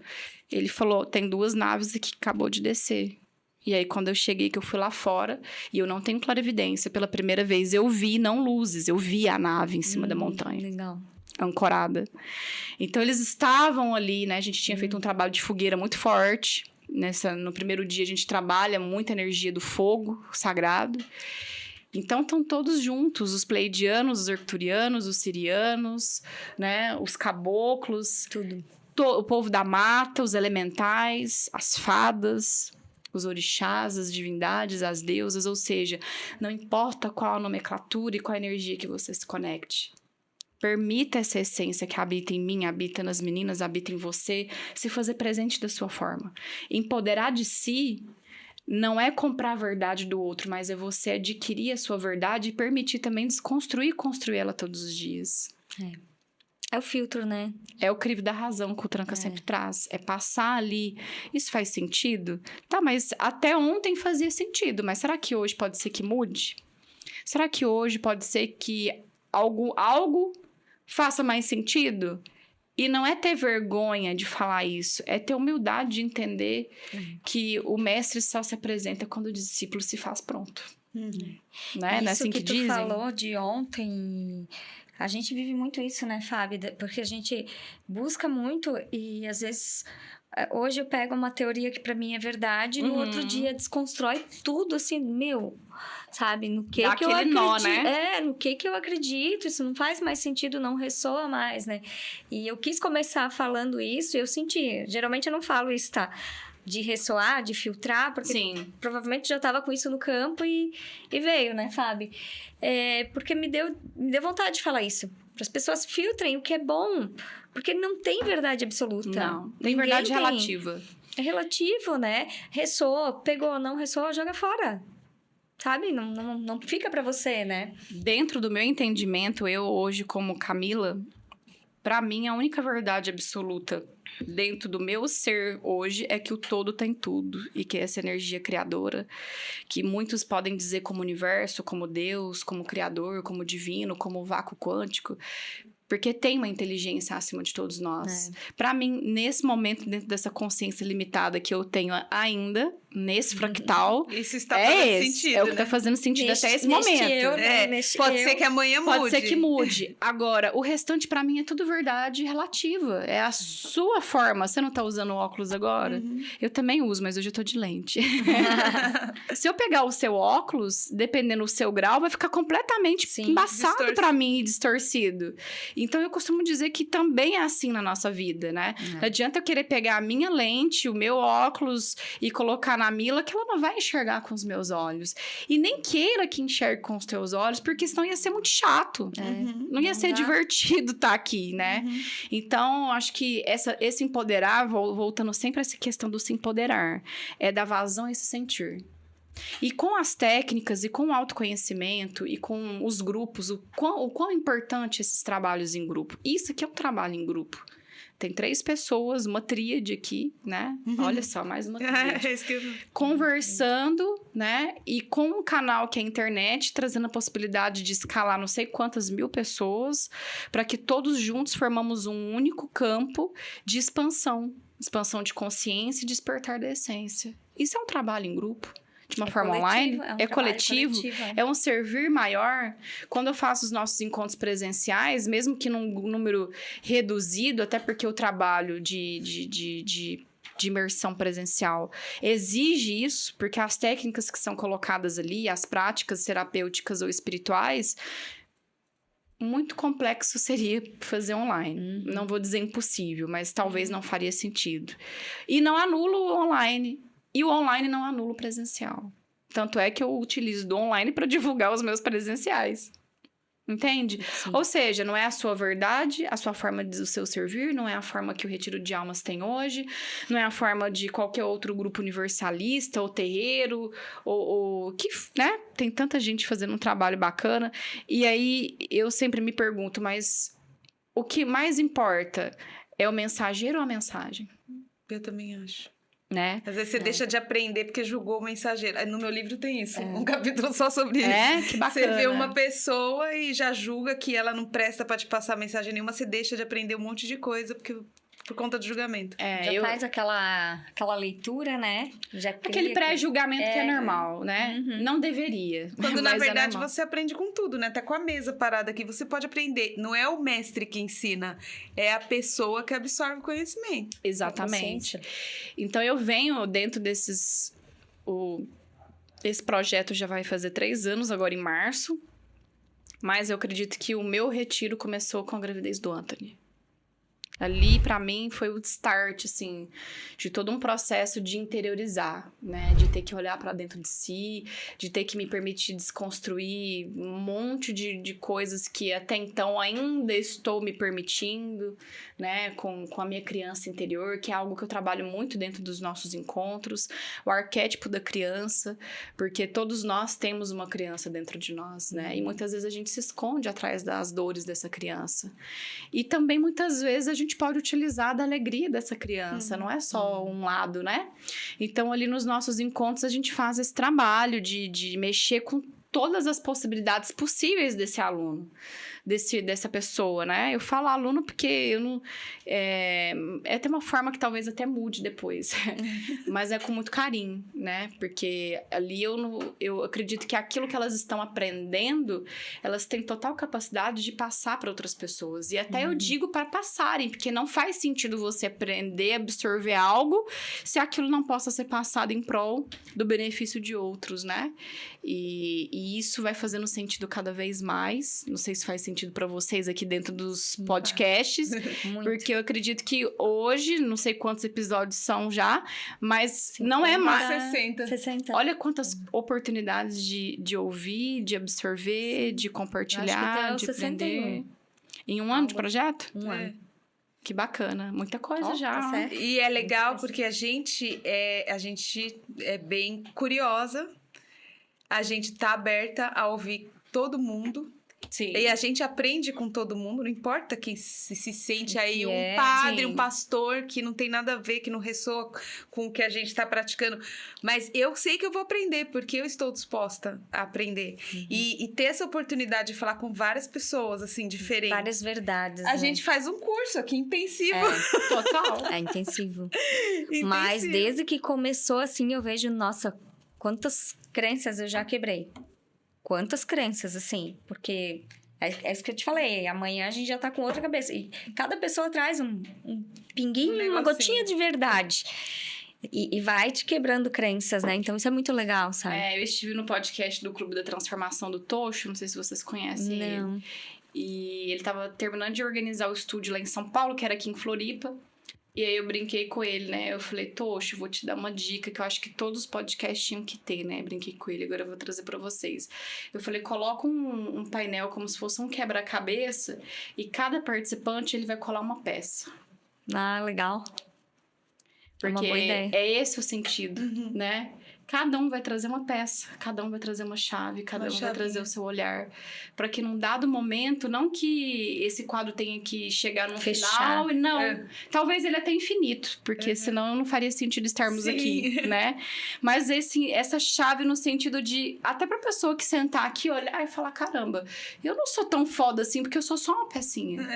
Ele falou, tem 2 naves aqui que acabou de descer. E aí, quando eu cheguei, que eu fui lá fora, e eu não tenho clarividência, pela primeira vez eu vi, não luzes, eu vi a nave em cima da montanha. Legal. Ancorada. Então, eles estavam ali, né? A gente tinha feito um trabalho de fogueira muito forte. No primeiro dia, a gente trabalha muita energia do fogo sagrado. Então, estão todos juntos, os pleiadianos, os arcturianos, os sirianos, né? Os caboclos. Tudo. O povo da mata, os elementais, as fadas, os orixás, as divindades, as deusas, ou seja, não importa qual a nomenclatura e qual a energia que você se conecte. Permita essa essência que habita em mim, habita nas meninas, habita em você, se fazer presente da sua forma. Empoderar de si não é comprar a verdade do outro, mas é você adquirir a sua verdade e permitir também desconstruir e construir ela todos os dias. É o filtro, né? É o crivo da razão que o Tranca sempre traz. É passar ali. Isso faz sentido? Tá, mas até ontem fazia sentido. Mas será que hoje pode ser que mude? Será que hoje pode ser que algo faça mais sentido? E não é ter vergonha de falar isso. É ter humildade de entender que o mestre só se apresenta quando o discípulo se faz pronto. Né? Não é assim que tu dizem? Falou de ontem... A gente vive muito isso, né, Fábio? Porque a gente busca muito e, às vezes, hoje eu pego uma teoria que pra mim é verdade e no outro dia desconstrói tudo, assim, sabe? No que Dá que eu aquele nó, acredito. né? No que eu acredito, isso não faz mais sentido, não ressoa mais, né? E eu quis começar falando isso e eu senti. Geralmente eu não falo isso, tá? De ressoar, de filtrar, porque provavelmente já estava com isso no campo e veio, né, Fábio? Porque me deu vontade de falar isso. Para as pessoas filtrem o que é bom, porque não tem verdade absoluta. Não, tem verdade relativa. É relativo, né? Ressoa, pegou, não ressoa, joga fora. Sabe? Não fica para você, né? Dentro do meu entendimento, eu hoje como Camila, para mim a única verdade absoluta dentro do meu ser hoje é que o todo tem tudo e que essa energia criadora, que muitos podem dizer como universo, como Deus, como criador, como divino, como vácuo quântico, porque tem uma inteligência acima de todos nós. Para mim, nesse momento, dentro dessa consciência limitada que eu tenho ainda, nesse fractal, isso está fazendo sentido, é o que está fazendo sentido até esse momento. Pode ser que amanhã mude. Pode ser que mude. Agora, o restante para mim é tudo verdade relativa. É a sua forma. Você não tá usando óculos agora? Eu também uso, mas hoje eu tô de lente. Se eu pegar o seu óculos, dependendo do seu grau, vai ficar completamente embaçado para mim e distorcido. Então, eu costumo dizer que também é assim na nossa vida, né? Não adianta eu querer pegar a minha lente, o meu óculos e colocar na Mila, que ela não vai enxergar com os meus olhos. E nem queira que enxergue com os teus olhos, porque senão ia ser muito chato. Não ia ser divertido estar aqui, né? Então, acho que esse empoderar, voltando sempre a essa questão do se empoderar, é da vazão e se sentir. E com as técnicas, e com o autoconhecimento, e com os grupos, o quão importante esses trabalhos em grupo. Isso aqui é um trabalho em grupo. Tem 3 pessoas, uma tríade aqui, né? Olha só, mais uma tríade. Conversando, né? E com um canal que é a internet, trazendo a possibilidade de escalar não sei quantas mil pessoas, para que todos juntos formamos um único campo de expansão. Expansão de consciência e despertar da essência. Isso é um trabalho em grupo. De uma forma online, é coletivo, é um servir maior. Quando eu faço os nossos encontros presenciais, mesmo que num número reduzido, até porque o trabalho de imersão presencial exige isso, porque as técnicas que são colocadas ali, as práticas terapêuticas ou espirituais, muito complexo seria fazer online. Não vou dizer impossível, mas talvez não faria sentido. E não anulo o online. E o online não anula o presencial. Tanto é que eu utilizo do online para divulgar os meus presenciais. Entende? Sim. Ou seja, não é a sua verdade, a sua forma de o seu servir, não é a forma que o Retiro de Almas tem hoje, não é a forma de qualquer outro grupo universalista ou terreiro, ou que, né? Tem tanta gente fazendo um trabalho bacana. E aí, eu sempre me pergunto, mas o que mais importa é o mensageiro ou a mensagem? Eu também acho. Né? Às vezes você deixa de aprender porque julgou o mensageiro. No meu livro tem isso, um capítulo só sobre isso. Que bacana. Você vê uma pessoa e já julga que ela não presta pra te passar mensagem nenhuma, você deixa de aprender um monte de coisa por conta do julgamento. Já faz aquela leitura, né? Já aquele pré-julgamento que é normal, né? Não deveria. Quando, na verdade, você aprende com tudo, né? Até com a mesa parada aqui, você pode aprender. Não é o mestre que ensina, é a pessoa que absorve o conhecimento. Exatamente. Então, eu venho dentro desses... Esse projeto já vai fazer 3 anos, agora em março. Mas eu acredito que o meu retiro começou com a gravidez do Anthony. Ali, pra mim, foi o start, assim, de todo um processo de interiorizar, né? De ter que olhar pra dentro de si, de ter que me permitir desconstruir um monte de coisas que até então ainda estou me permitindo, né? Com a minha criança interior, que é algo que eu trabalho muito dentro dos nossos encontros. O arquétipo da criança, porque todos nós temos uma criança dentro de nós, né? E muitas vezes a gente se esconde atrás das dores dessa criança. E também, muitas vezes, a gente pode utilizar da alegria dessa criança, não é só um lado, né? Então, ali nos nossos encontros, a gente faz esse trabalho de mexer com todas as possibilidades possíveis desse aluno, dessa pessoa, né? Eu falo aluno porque eu não... É até uma forma que talvez até mude depois, mas é com muito carinho, né? Porque ali eu acredito que aquilo que elas estão aprendendo, elas têm total capacidade de passar para outras pessoas. E até eu digo para passarem, porque não faz sentido você aprender, absorver algo, se aquilo não possa ser passado em prol do benefício de outros, né? E isso vai fazendo sentido cada vez mais. Não sei se faz sentido para vocês aqui dentro dos podcasts, porque eu acredito que hoje, não sei quantos episódios são já, mas não é mais 60. Olha quantas oportunidades de ouvir, de absorver, de compartilhar, de aprender. Em um ano de projeto? Um ano. Que bacana, muita coisa já. Tá certo. E é legal porque a gente é bem curiosa. A gente tá aberta a ouvir todo mundo. Sim. E a gente aprende com todo mundo, não importa quem se sente aí, um padre, um pastor que não tem nada a ver, que não ressoa com o que a gente está praticando. Mas eu sei que eu vou aprender, porque eu estou disposta a aprender. E ter essa oportunidade de falar com várias pessoas, assim, diferentes. Várias verdades, A gente faz um curso aqui intensivo. Total. É intensivo. Mas desde que começou, assim, eu vejo, nossa, quantas crenças eu já quebrei. Quantas crenças, assim, porque é isso que eu te falei, amanhã a gente já tá com outra cabeça. E cada pessoa traz um pinguinho, uma gotinha de verdade. E vai te quebrando crenças, né? Então isso é muito legal, sabe? Eu estive no podcast do Clube da Transformação do Tocho, não sei se vocês conhecem Não. ele. E ele tava terminando de organizar o estúdio lá em São Paulo, que era aqui em Floripa. E aí eu brinquei com ele, né? Eu falei, Tocho, vou te dar uma dica que eu acho que todos os podcasts tinham que ter, né? Brinquei com ele, agora eu vou trazer pra vocês. Eu falei, coloca um painel como se fosse um quebra-cabeça e cada participante, ele vai colar uma peça. Ah, legal. Porque é uma boa ideia. É esse o sentido, né? Cada um vai trazer uma peça, cada um vai trazer uma chave, cada um vai trazer o seu olhar. Para que num dado momento, não que esse quadro tenha que chegar no final, e não. Talvez ele até infinito, porque senão não faria sentido estarmos aqui, né? Mas essa chave no sentido de, até pra pessoa que sentar aqui, olhar e falar, caramba, eu não sou tão foda assim, porque eu sou só uma pecinha.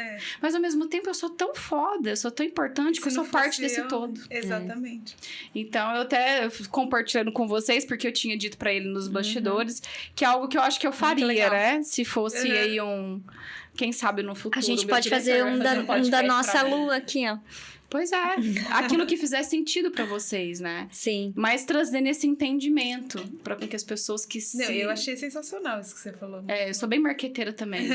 Mas ao mesmo tempo eu sou tão foda, eu sou tão importante, que eu sou parte desse todo. Exatamente. Então eu até compartilhando com vocês, porque eu tinha dito pra ele nos bastidores, que é algo que eu acho que eu faria, né? Se fosse aí quem sabe no futuro. A gente pode fazer um da nossa lua aqui, ó. Pois é. Aquilo que fizer sentido pra vocês, né? Sim. Mas trazendo esse entendimento pra que as pessoas que Não, eu achei sensacional isso que você falou. Eu sou bem marqueteira também.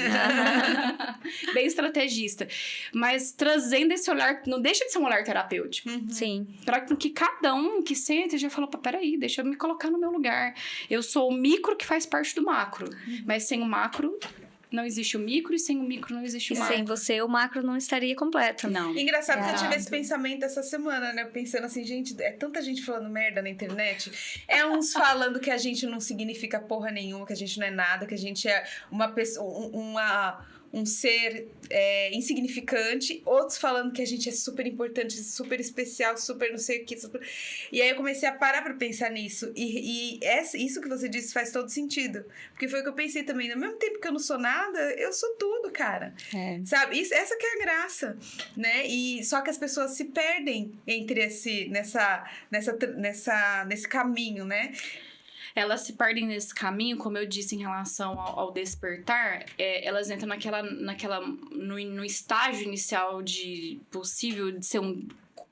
bem estrategista. Mas trazendo esse olhar, não deixa de ser um olhar terapêutico. Sim. Para que cada um que sente já falou, peraí, deixa eu me colocar no meu lugar. Eu sou o micro que faz parte do macro. Mas sem o macro, não existe o micro. E sem o micro, não existe o macro. E sem você, o macro não estaria completo. Não. Engraçado que eu tive esse pensamento essa semana, né? Pensando assim, gente, é tanta gente falando merda na internet. É uns falando que a gente não significa porra nenhuma, que a gente não é nada, que a gente é uma pessoa, um ser insignificante. Outros falando que a gente é super importante, super especial, super não sei o que. Super... E aí eu comecei a parar pra pensar nisso. Isso que você disse faz todo sentido. Porque foi o que eu pensei também. Ao mesmo tempo que eu não sou nada, eu sou tudo, cara. Sabe? Essa que é a graça, né? E só que as pessoas se perdem entre nesse caminho, né? Elas se perdem nesse caminho, como eu disse em relação ao despertar, elas entram no estágio inicial de possível de ser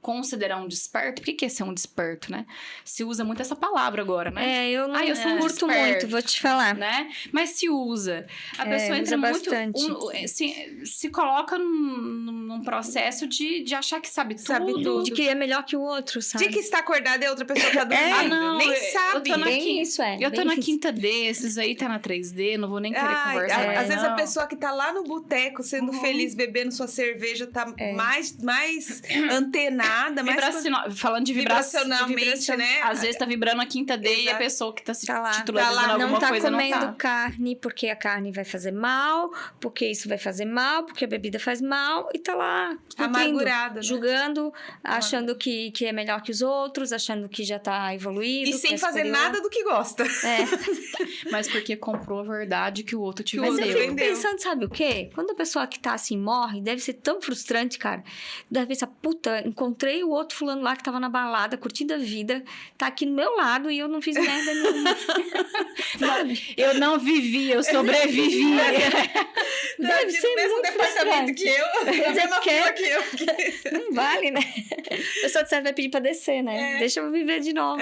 considerar um desperto. O que é ser um desperto, né? Se usa muito essa palavra agora, né? Eu não eu sou um curto desperto, muito, vou te falar. Né? Mas se usa. A pessoa entra muito... se coloca num processo de achar que sabe tudo. De que é melhor que o outro, sabe? De que está acordada e a outra pessoa tá dormindo. Nem sabe. Eu tô na quinta D, esses aí tá na 3D, não vou nem querer conversar. Às vezes a pessoa que tá lá no boteco, sendo feliz, bebendo sua cerveja, tá mais antenada. Falando de vibracionalmente, né? Às vezes tá vibrando a quinta D. Exato. E a pessoa que tá se titularizando alguma não tá coisa comendo não tá. carne porque a carne vai fazer mal, porque isso vai fazer mal, porque a bebida faz mal, e tá lá amargurado, né? Julgando, achando que é melhor que os outros, achando que já tá evoluído. E sem fazer nada do que gosta. Mas porque comprou a verdade que o outro te vendeu. Mas eu fico pensando, sabe o quê? Quando a pessoa que tá assim morre, deve ser tão frustrante, cara. Deve pensar, puta, encontrei o outro fulano lá que tava na balada, curtindo a vida, tá aqui no meu lado e eu não fiz merda nenhuma. Eu não vivi, eu sobrevivi. Deve ser mesmo muito departamento que eu, na mesma rua que eu. Não vale, né? A pessoa de certo vai pedir pra descer, né? Deixa eu viver de novo.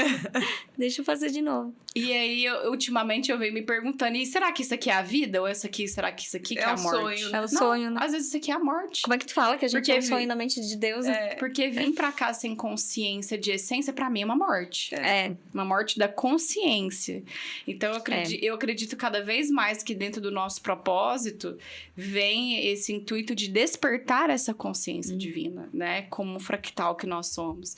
Deixa eu fazer de novo. E aí, ultimamente, eu venho me perguntando, e será que isso aqui é a vida? Ou será que isso aqui que é a morte? É o sonho, né? Às vezes isso aqui é a morte. Como é que tu fala que a gente é um sonho na mente de Deus? Porque vir pra cá sem consciência de essência, pra mim, é uma morte. Uma morte da consciência. Então, eu acredito cada vez mais que dentro do nosso propósito vem esse intuito de despertar essa consciência divina, né? Como um fractal que nós somos.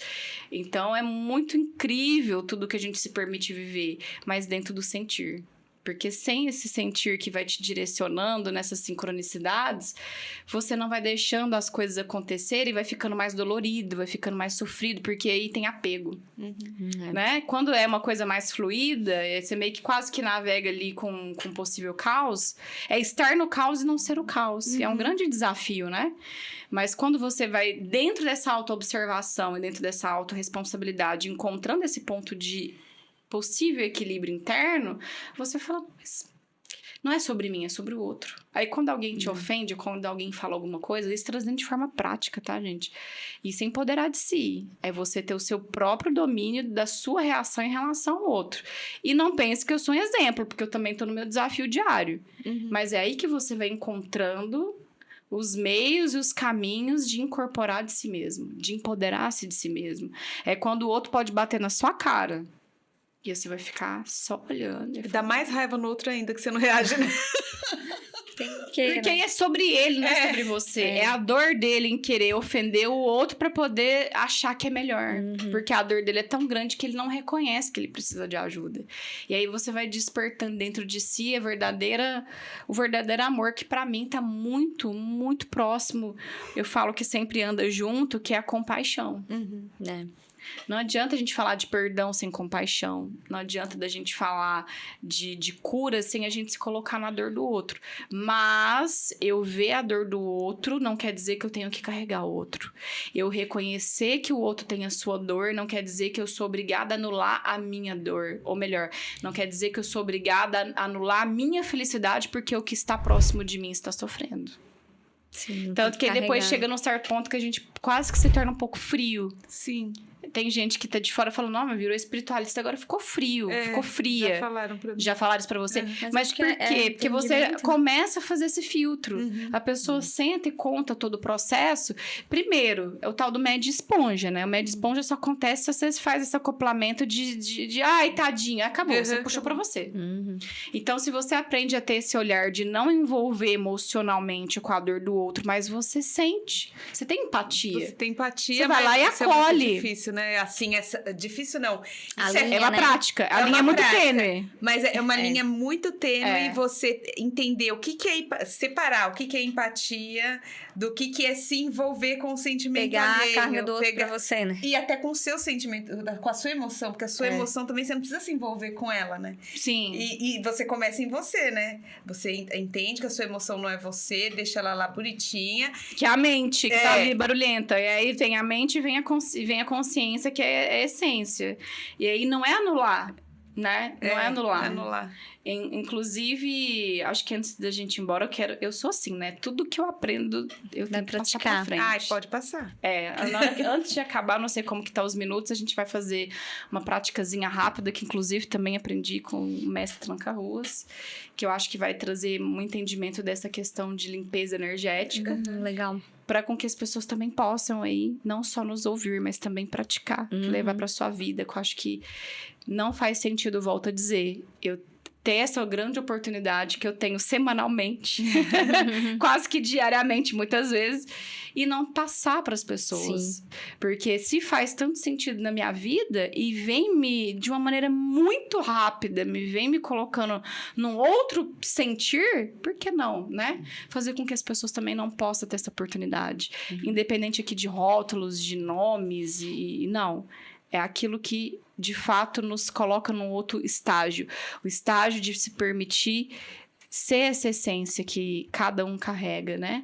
Então, é muito incrível tudo que a gente se permite viver, mas dentro do sentir. Porque sem esse sentir que vai te direcionando nessas sincronicidades, você não vai deixando as coisas acontecerem e vai ficando mais dolorido, vai ficando mais sofrido, porque aí tem apego. Né? Quando é uma coisa mais fluida, você meio que quase que navega ali com possível caos, é estar no caos e não ser o caos. É um grande desafio, né? Mas quando você vai dentro dessa autoobservação e dentro dessa autorresponsabilidade, encontrando esse ponto de possível equilíbrio interno, você fala, mas não é sobre mim, é sobre o outro. Aí quando alguém te ofende, quando alguém fala alguma coisa, isso trazendo de forma prática, tá, gente? Isso é empoderar de si. É você ter o seu próprio domínio da sua reação em relação ao outro. E não pense que eu sou um exemplo, porque eu também tô no meu desafio diário. Mas é aí que você vai encontrando os meios e os caminhos de incorporar de si mesmo, de empoderar-se de si mesmo. É quando o outro pode bater na sua cara. E você vai ficar só olhando. Dá mais raiva no outro ainda que você não reage, né? Porque é sobre ele, não é sobre você. É a dor dele em querer ofender o outro pra poder achar que é melhor. Porque a dor dele é tão grande que ele não reconhece que ele precisa de ajuda. E aí você vai despertando dentro de si o verdadeiro amor, que pra mim tá muito, muito próximo. Eu falo que sempre anda junto, que é a compaixão. Não adianta a gente falar de perdão sem compaixão. Não adianta da gente falar de cura sem a gente se colocar na dor do outro. Mas eu ver a dor do outro não quer dizer que eu tenho que carregar o outro. Eu reconhecer que o outro tem a sua dor não quer dizer que eu sou obrigada a anular a minha dor. Ou melhor, não quer dizer que eu sou obrigada a anular a minha felicidade porque o que está próximo de mim está sofrendo. Sim, tanto que depois chega num certo ponto que a gente quase que se torna um pouco frio. Sim. tem gente que tá de fora falando, não, mas virou espiritualista, agora ficou frio, ficou fria. Já falaram isso pra você? Mas por é quê? Porque você entendimento. começa a fazer esse filtro. A pessoa senta e conta todo o processo. Primeiro, é o tal do médio esponja, né? O médio esponja só acontece se você faz esse acoplamento de ai, tadinha, acabou, você puxou pra você. Então, se você aprende a ter esse olhar de não envolver emocionalmente com a dor do outro, mas você sente, você tem empatia. Você tem empatia, Você vai lá e isso é muito acolhe. difícil, né? Assim, difícil não. A Isso é- linha, É uma né? prática. A É linha é uma muito prática. tênue. Mas é uma linha muito tênue É. você entender o que é separar o que é empatia do que é se envolver com o sentimento Pegar a alheio, carga do outro pegar- pra você, né? E até com o seu sentimento, com a sua emoção, porque a sua É. emoção também você não precisa se envolver com ela, né? Sim. E você começa em você, né? Você entende que a sua emoção não é você, deixa ela lá bonitinha. Que é a mente que tá É. ali barulhenta. E aí vem a mente e vem a consciência, que é a essência. E aí não é anular, né? Não é anular. Anular. Inclusive, acho que antes da gente ir embora, eu sou assim, né? Tudo que eu aprendo, eu Vai tenho que passar praticar. pra frente. Ai, pode passar. Na hora antes de acabar, não sei como que tá os minutos, a gente vai fazer uma praticazinha rápida, que inclusive também aprendi com o mestre Tranca-Ruas, que eu acho que vai trazer um entendimento dessa questão de limpeza energética, Legal. para com que as pessoas também possam aí, não só nos ouvir, mas também praticar, levar para sua vida, que eu acho que não faz sentido, volto a dizer, eu ter essa grande oportunidade que eu tenho semanalmente, quase que diariamente, muitas vezes, e não passar para as pessoas. Sim. Porque se faz tanto sentido na minha vida e vem me, de uma maneira muito rápida, vem me colocando num outro sentir, por que não, né? Fazer com que as pessoas também não possam ter essa oportunidade. Independente aqui de rótulos, de nomes, e não. É aquilo que, de fato, nos coloca num outro estágio. O estágio de se permitir ser essa essência que cada um carrega, né?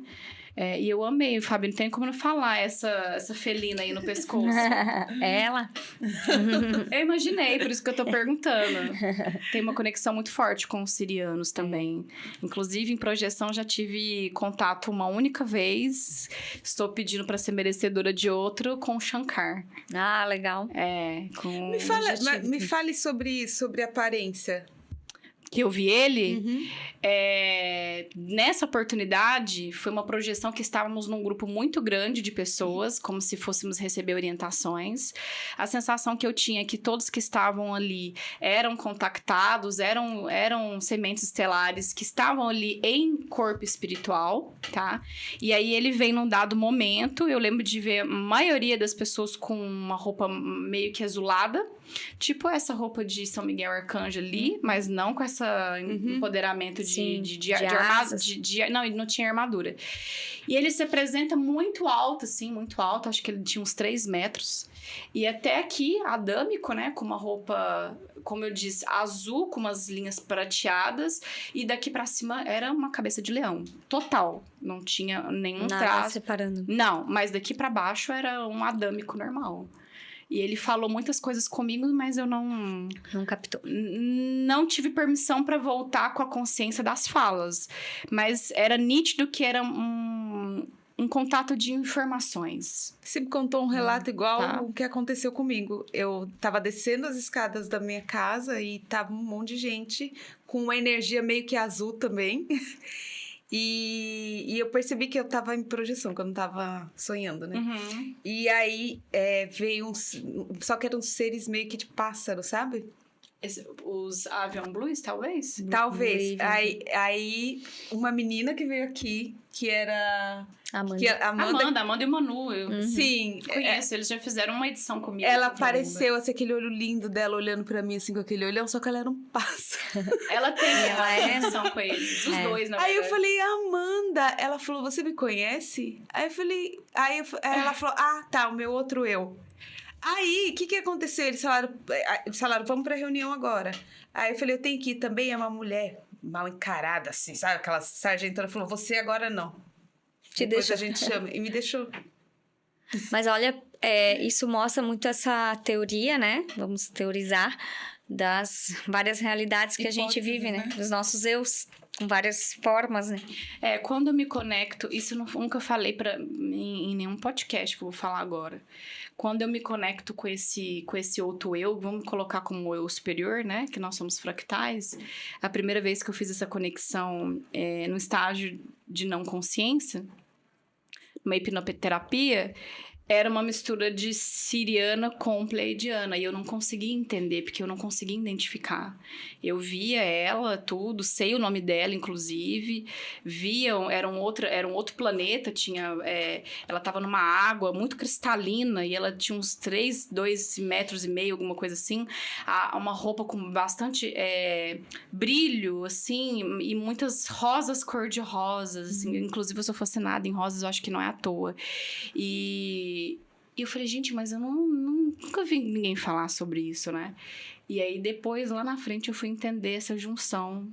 E eu amei, Fábio, não tem como não falar essa felina aí no pescoço. Ela? Eu imaginei, por isso que eu tô perguntando. Tem uma conexão muito forte com os sirianos também. Inclusive, em projeção, já tive contato uma única vez. Estou pedindo para ser merecedora de outro com o Shankar. Ah, legal. Com Me fale sobre aparência. que eu vi ele, nessa oportunidade, foi uma projeção que estávamos num grupo muito grande de pessoas, como se fôssemos receber orientações. A sensação que eu tinha é que todos que estavam ali eram contactados, eram sementes estelares que estavam ali em corpo espiritual, tá? E aí ele vem num dado momento, eu lembro de ver a maioria das pessoas com uma roupa meio que azulada, tipo essa roupa de São Miguel Arcanjo ali, mas não com esse empoderamento de armadura. Não, ele não tinha armadura. E ele se apresenta muito alto, assim, muito alto. Acho que ele tinha uns 3 metros. E até aqui, adâmico, né? Com uma roupa, como eu disse, azul, com umas linhas prateadas. E daqui pra cima era uma cabeça de leão. Total. Não tinha nenhum traço. Separando. Não, mas daqui pra baixo era um adâmico normal. E ele falou muitas coisas comigo, mas eu não captou. Não tive permissão para voltar com a consciência das falas. Mas era nítido que era um contato de informações. Você me contou um relato igual tá. o que aconteceu comigo. Eu tava descendo as escadas da minha casa e tava um monte de gente com uma energia meio que azul também. E eu percebi que eu tava em projeção, que eu não tava sonhando, né? Uhum. E aí veio só que eram seres meio que de pássaro, sabe? Os Avian Blues, talvez? Talvez. Aí uma menina que veio aqui, que era... Amanda e o Manu. Eu Sim. conheço, eles já fizeram uma edição comigo. Ela apareceu, assim, aquele olho lindo dela olhando pra mim, assim, com aquele olhão, só que ela era um pássaro. Ela tem uma edição com eles, os dois, na verdade. Aí eu falei, Amanda, ela falou, você me conhece? Aí eu falei, aí ela falou, tá, o meu outro eu. Aí, o que aconteceu? Eles falaram, vamos pra reunião agora. Aí eu falei, eu tenho que ir também, é uma mulher mal encarada, assim, sabe? Aquela sargentona falou, você agora não. Depois a gente chama. E me deixou. Mas olha, isso mostra muito essa teoria, né? Vamos teorizar das várias realidades que a gente vive, né? Dos nossos eus, com várias formas, né? Quando eu me conecto, isso eu nunca falei em nenhum podcast que eu vou falar agora. Quando eu me conecto com esse outro eu, vamos colocar como eu superior, né? Que nós somos fractais. A primeira vez que eu fiz essa conexão no estágio de não consciência, uma hipnoterapia, era uma mistura de siriana com pleiadiana. E eu não conseguia entender, porque eu não conseguia identificar. Eu via ela, tudo, sei o nome dela, inclusive. Via, era um outro planeta, ela estava numa água muito cristalina, e ela tinha uns 2,5 metros, alguma coisa assim. Uma roupa com bastante brilho, assim, e muitas rosas cor-de-rosas. Assim. Inclusive, eu sou fascinada em rosas, eu acho que não é à toa. E eu falei, gente, mas eu nunca vi ninguém falar sobre isso, né? E aí, depois, lá na frente, eu fui entender essa junção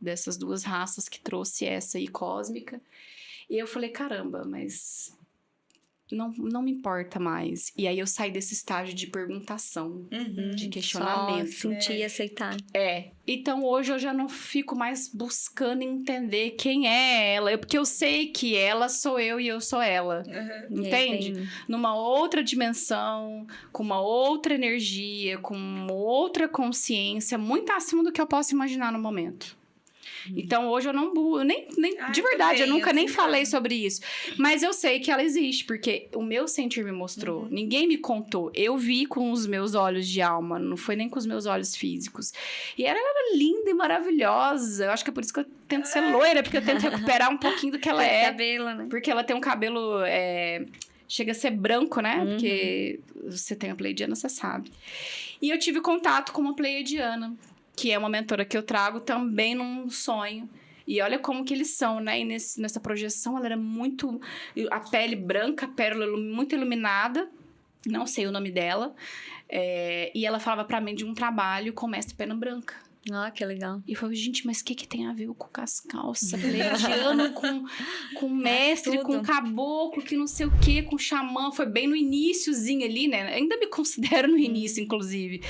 dessas duas raças que trouxe essa aí cósmica. E eu falei, caramba, mas não me importa mais. E aí, eu saí desse estágio de perguntação, de questionamento. Só sentir e aceitar. Então, hoje, eu já não fico mais buscando entender quem é ela. Porque eu sei que ela sou eu e eu sou ela. Entende? Numa outra dimensão, com uma outra energia, com uma outra consciência, muito acima do que eu posso imaginar no momento. Então, hoje eu não... de verdade, eu nunca nem falei sobre isso. Mas eu sei que ela existe, porque o meu sentir me mostrou. Ninguém me contou. Eu vi com os meus olhos de alma, não foi nem com os meus olhos físicos. E ela era linda e maravilhosa. Eu acho que é por isso que eu tento ser loira, porque eu tento recuperar um pouquinho do que ela é. Cabelo, né? Porque ela tem um cabelo... chega a ser branco, né? Porque você tem a pleiadiana, você sabe. E eu tive contato com uma pleiadiana, que é uma mentora que eu trago também num sonho. E olha como que eles são, né? E nessa projeção, ela era muito... A pele branca, a pérola muito iluminada. Não sei o nome dela. E ela falava pra mim de um trabalho com mestre Pena Branca. Ah, que legal. E eu falei, gente, mas o que tem a ver com as calças? Pleiadiano com mestre, com caboclo, que não sei o quê, com xamã. Foi bem no iniciozinho ali, né? Ainda me considero no início, inclusive.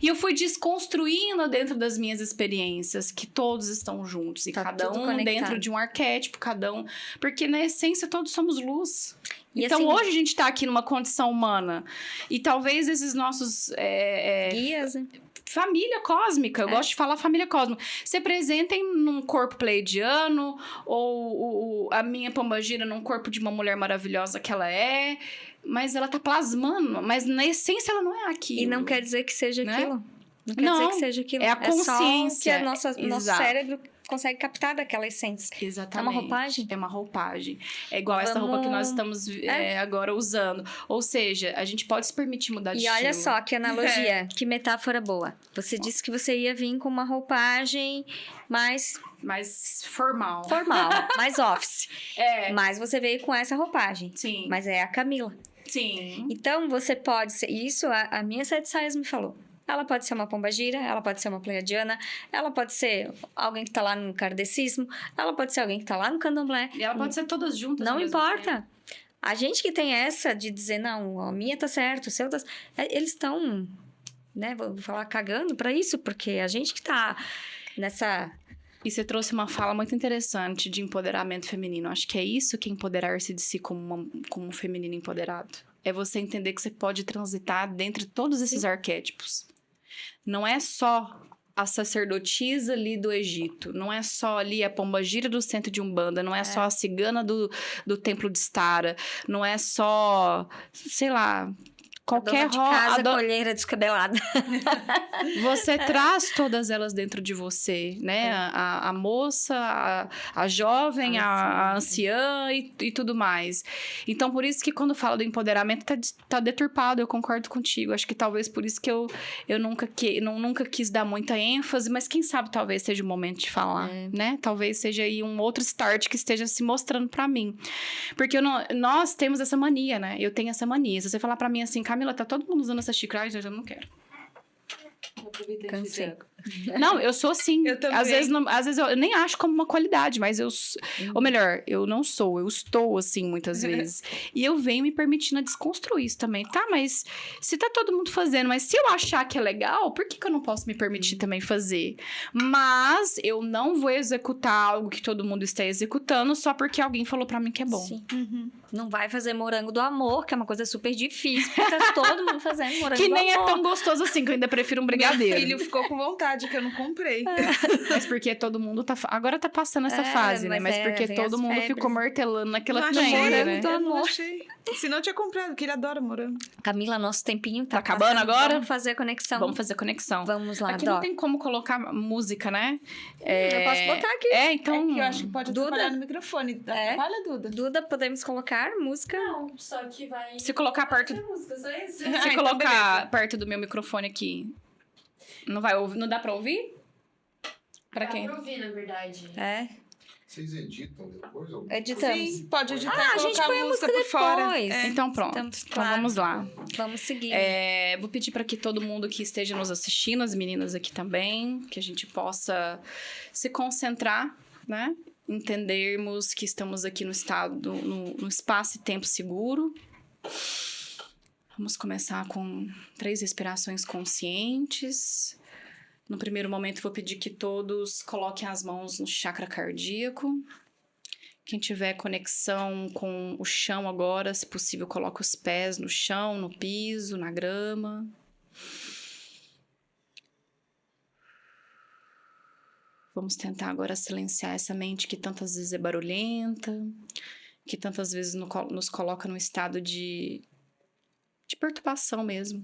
E eu fui desconstruindo dentro das minhas experiências, que todos estão juntos. E cada um conectado dentro de um arquétipo, cada um... Porque, na essência, todos somos luz. E então, assim, hoje a gente tá aqui numa condição humana. E talvez esses nossos... guias, né? Família cósmica, eu gosto de falar família cósmica. Se apresentem num corpo pleiadiano, ou a minha pombagira num corpo de uma mulher maravilhosa que ela é, mas ela tá plasmando, mas na essência ela não é aquilo. E não quer dizer que seja aquilo. Não quer dizer que seja aquilo. É a consciência. É só que nosso cérebro consegue captar daquela essência. Exatamente. É uma roupagem? É uma roupagem. É igual essa roupa que nós estamos agora usando. Ou seja, a gente pode se permitir mudar de estilo. E olha só que analogia, que metáfora boa. Você disse que você ia vir com uma roupagem mais formal, mais office. Mas você veio com essa roupagem. Sim. Mas é a Camila. Sim. Então, você pode ser... Isso a minha Sete Saias me falou. Ela pode ser uma pombagira, ela pode ser uma pleiadiana, ela pode ser alguém que tá lá no kardecismo, ela pode ser alguém que tá lá no candomblé. E ela pode ser todas juntas. Não importa. A gente que tem essa de dizer, não, a minha tá certo, o seu tá... Eles estão, né, vou falar, cagando pra isso, porque a gente que tá nessa... E você trouxe uma fala muito interessante de empoderamento feminino. Acho que é isso que é empoderar-se de si como um feminino empoderado. É você entender que você pode transitar dentre todos esses arquétipos. Não é só a sacerdotisa ali do Egito, não é só ali a pombagira do centro de Umbanda, não é só a cigana do templo de Stara, não é só, sei lá... Qualquer colheira descabelada. Você traz todas elas dentro de você, né? A moça, a jovem, a anciã e tudo mais. Então, por isso que quando falo do empoderamento, tá deturpado, eu concordo contigo. Acho que talvez por isso que eu nunca quis dar muita ênfase, mas quem sabe talvez seja o momento de falar, né? Talvez seja aí um outro start que esteja se mostrando pra mim. Porque nós temos essa mania, né? Eu tenho essa mania. Se você falar pra mim assim, Camila, tá todo mundo usando essa xícara, eu já não quero. Cansei. Não, eu sou assim. Eu também. Às vezes eu nem acho como uma qualidade, mas ou melhor, eu não sou, eu estou assim muitas vezes. E eu venho me permitindo a desconstruir isso também. Tá, mas se tá todo mundo fazendo, mas se eu achar que é legal, por que eu não posso me permitir também fazer? Mas eu não vou executar algo que todo mundo está executando só porque alguém falou pra mim que é bom. Sim. Uhum. Não vai fazer morango do amor, que é uma coisa super difícil, porque tá todo mundo fazendo morango Que do nem é amor. tão gostoso assim, que eu ainda prefiro um brigadeiro. Meu filho ficou com vontade, que eu não comprei. Mas porque todo mundo tá... Agora tá passando essa É, fase, né? mas Mas porque vem todo as mundo febres. ficou martelando naquela Não trend, achei, né? do eu não amor. achei. Senão eu tinha comprado, porque ele adora morango. Camila, nosso tempinho tá acabando passando. agora? Vamos fazer a conexão. Vamos fazer conexão. Vamos lá, Aqui Dó. não tem como colocar música, né? Eu posso botar aqui. É, então... É que eu acho que pode Duda? atrapalhar no microfone. É? Atrapalha, Duda? Duda, podemos colocar música? Não, só que vai... Se colocar perto... música, só isso. Se então colocar beleza. perto do meu microfone aqui, não vai ouvir? Não dá pra ouvir? Pra Dá quem? pra ouvir, na verdade. É, Vocês editam depois? Ou... editamos. Sim, pode editar Ah, e a gente colocar põe a música por fora. depois. É. Então pronto. Estamos- Então claro. vamos lá. Vamos seguir. Vou pedir para que todo mundo que esteja nos assistindo, as meninas aqui também, que a gente possa se concentrar, né? Entendermos que estamos aqui no estado, no espaço e tempo seguro. Vamos começar com 3 respirações conscientes. No primeiro momento, vou pedir que todos coloquem as mãos no chakra cardíaco. Quem tiver conexão com o chão agora, se possível, coloque os pés no chão, no piso, na grama. Vamos tentar agora silenciar essa mente que tantas vezes é barulhenta, que tantas vezes nos coloca num estado de perturbação mesmo.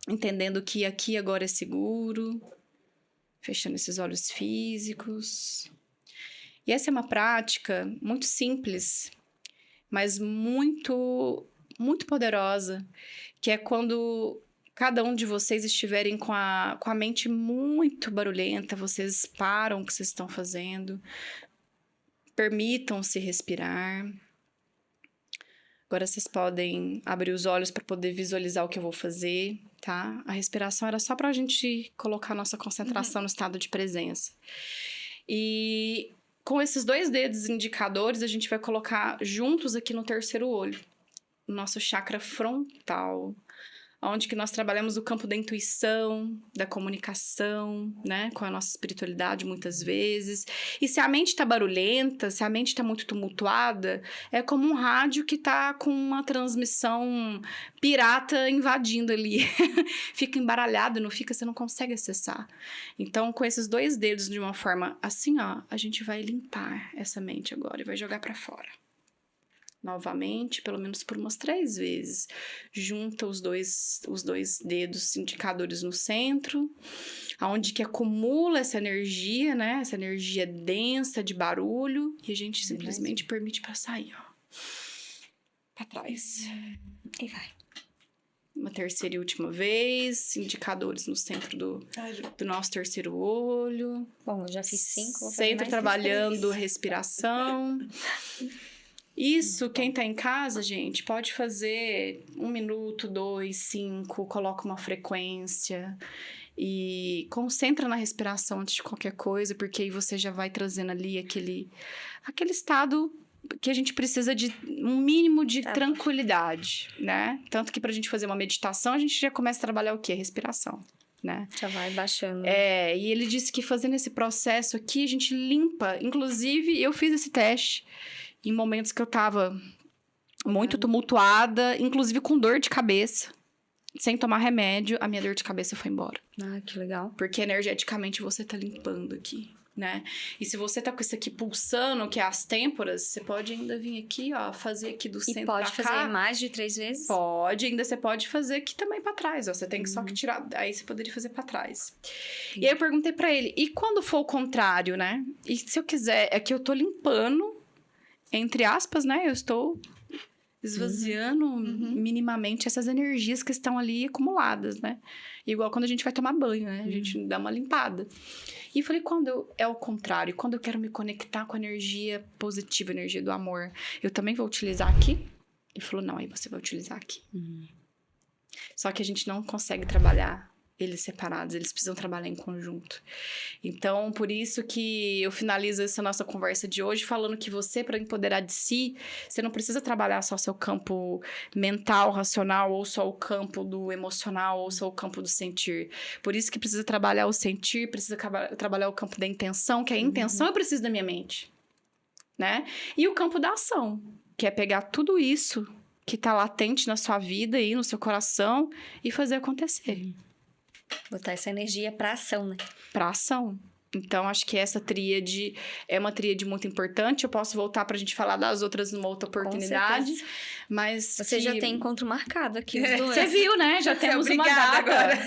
Entendendo que aqui agora é seguro, fechando esses olhos físicos. E essa é uma prática muito simples, mas muito, muito poderosa, que é quando cada um de vocês estiverem com a mente muito barulhenta, vocês param o que vocês estão fazendo, permitam-se respirar. Agora vocês podem abrir os olhos para poder visualizar o que eu vou fazer, tá? A respiração era só para a gente colocar a nossa concentração no estado de presença. E com esses 2 dedos indicadores, a gente vai colocar juntos aqui no terceiro olho, o nosso chakra frontal, onde que nós trabalhamos o campo da intuição, da comunicação, né, com a nossa espiritualidade muitas vezes. E se a mente tá barulhenta, se a mente tá muito tumultuada, é como um rádio que tá com uma transmissão pirata invadindo ali. Fica embaralhado, não fica, você não consegue acessar. Então, com esses 2 dedos de uma forma assim, ó, a gente vai limpar essa mente agora e vai jogar para fora. Novamente, pelo menos por umas 3 vezes. Junta os dois dedos indicadores no centro, aonde que acumula essa energia, né? Essa energia densa de barulho, e a gente simplesmente permite passar aí, ó. Pra trás. E vai. Uma terceira e última vez, indicadores no centro do nosso terceiro olho. Bom, eu já fiz 5. vou fazer Centro mais trabalhando 3. respiração. Isso, quem tá em casa, gente, pode fazer 1 minuto, 2, 5, coloca uma frequência e concentra na respiração antes de qualquer coisa, porque aí você já vai trazendo ali aquele estado que a gente precisa de um mínimo de tranquilidade, né? Tanto que pra gente fazer uma meditação, a gente já começa a trabalhar o quê? Respiração, né? Já vai baixando. E ele disse que fazendo esse processo aqui, a gente limpa. Inclusive, eu fiz esse teste em momentos que eu tava muito tumultuada, inclusive com dor de cabeça. Sem tomar remédio, a minha dor de cabeça foi embora. Ah, que legal. Porque energeticamente você tá limpando aqui, né? E se você tá com isso aqui pulsando, que é as têmporas, você pode ainda vir aqui, ó, fazer aqui do E centro pode pra fazer cá. mais de 3 vezes? Pode, ainda você pode fazer aqui também pra trás, ó. Você tem que só que tirar, aí você poderia fazer pra trás. E aí eu perguntei pra ele, e quando for o contrário, né? E se eu quiser, é que eu tô limpando, entre aspas, né? Eu estou esvaziando minimamente essas energias que estão ali acumuladas, né? Igual quando a gente vai tomar banho, né? A gente dá uma limpada. E falei, quando é o contrário, quando eu quero me conectar com a energia positiva, a energia do amor, eu também vou utilizar aqui? Ele falou, não, aí você vai utilizar aqui. Só que a gente não consegue trabalhar eles separados, eles precisam trabalhar em conjunto. Então, por isso que eu finalizo essa nossa conversa de hoje falando que você, para empoderar de si, você não precisa trabalhar só seu campo mental, racional, ou só o campo do emocional, ou só o campo do sentir. Por isso que precisa trabalhar o sentir, precisa trabalhar o campo da intenção, que a intenção eu preciso da minha mente, né? E o campo da ação, que é pegar tudo isso que tá latente na sua vida e no seu coração e fazer acontecer. Botar essa energia pra ação, né? Pra ação. Então, acho que essa tríade é uma tríade muito importante. Eu posso voltar pra gente falar das outras numa outra oportunidade. certeza. Mas Você já tem encontro marcado aqui, os dois. Você viu, né? Já temos uma obrigada data. agora.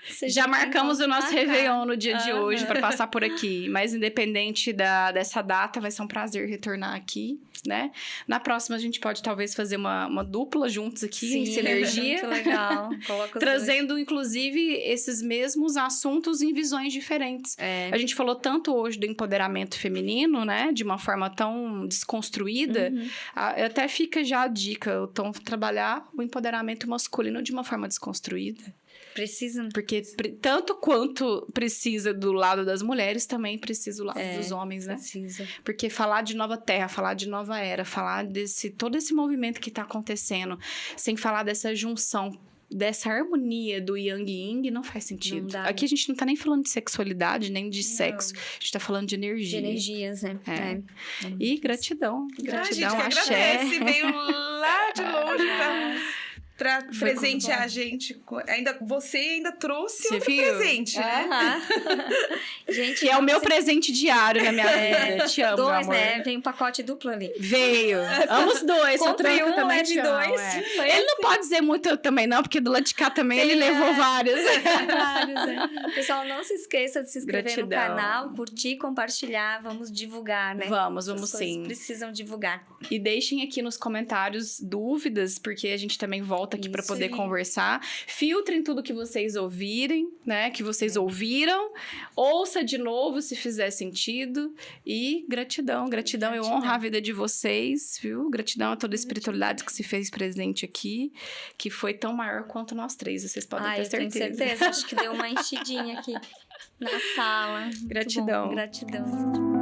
Você Já tem marcamos o encontro nosso marcado. Réveillon no dia de hoje Aham. para passar por aqui. Mas independente dessa data, vai ser um prazer retornar aqui, né? Na próxima, a gente pode talvez fazer uma dupla juntos aqui, em sinergia. Muito legal. Coloca os Trazendo, inclusive, esses mesmos assuntos em visões diferentes. dois. É. A gente falou tanto hoje do empoderamento feminino, né? De uma forma tão desconstruída. Uhum. Até fica já a dica, então, trabalhar o empoderamento masculino de uma forma desconstruída. Precisa, né? Porque tanto quanto precisa do lado das mulheres, também precisa do lado É, dos homens, né? Precisa. Porque falar de nova terra, falar de nova era, falar todo esse movimento que tá acontecendo, sem falar dessa junção, dessa harmonia do Yang e Yin, não faz sentido. Não dá, Aqui a gente não tá nem falando de sexualidade, nem de sexo. A gente tá falando de De energia. energias, né? É. E gratidão. A gente Gratidão, que axé. agradece, veio lá de longe pra Foi presentear a gente. Você ainda trouxe Você outro viu? presente, né? Aham. Gente, Que é o meu você- presente diário na minha vida. Te amo, meu Dois, amor. né? Vem um pacote duplo ali. Veio. Amo os dois. só Comprei troco um, também leve te amo, dois. é. Foi Ele não pode dizer muito também, não, porque do lado de cá também ele levou vários. vários, é. Pessoal, não se esqueça de se inscrever no Gratidão. canal, curtir, compartilhar. Vamos divulgar, né? Vamos Essas coisas sim. precisam divulgar. E deixem aqui nos comentários dúvidas, porque a gente também volta aqui para Isso poder aí. conversar. Filtrem tudo que vocês ouvirem, né? Que vocês ouviram. Ouça de novo se fizer sentido. E gratidão. Gratidão. Eu honro a vida de vocês, viu? Gratidão a toda a espiritualidade que se fez presente aqui, que foi tão maior quanto nós três. Vocês podem ter Eu tenho certeza. certeza. Acho que deu uma enchidinha aqui na sala. Muito bom. Gratidão. Gratidão.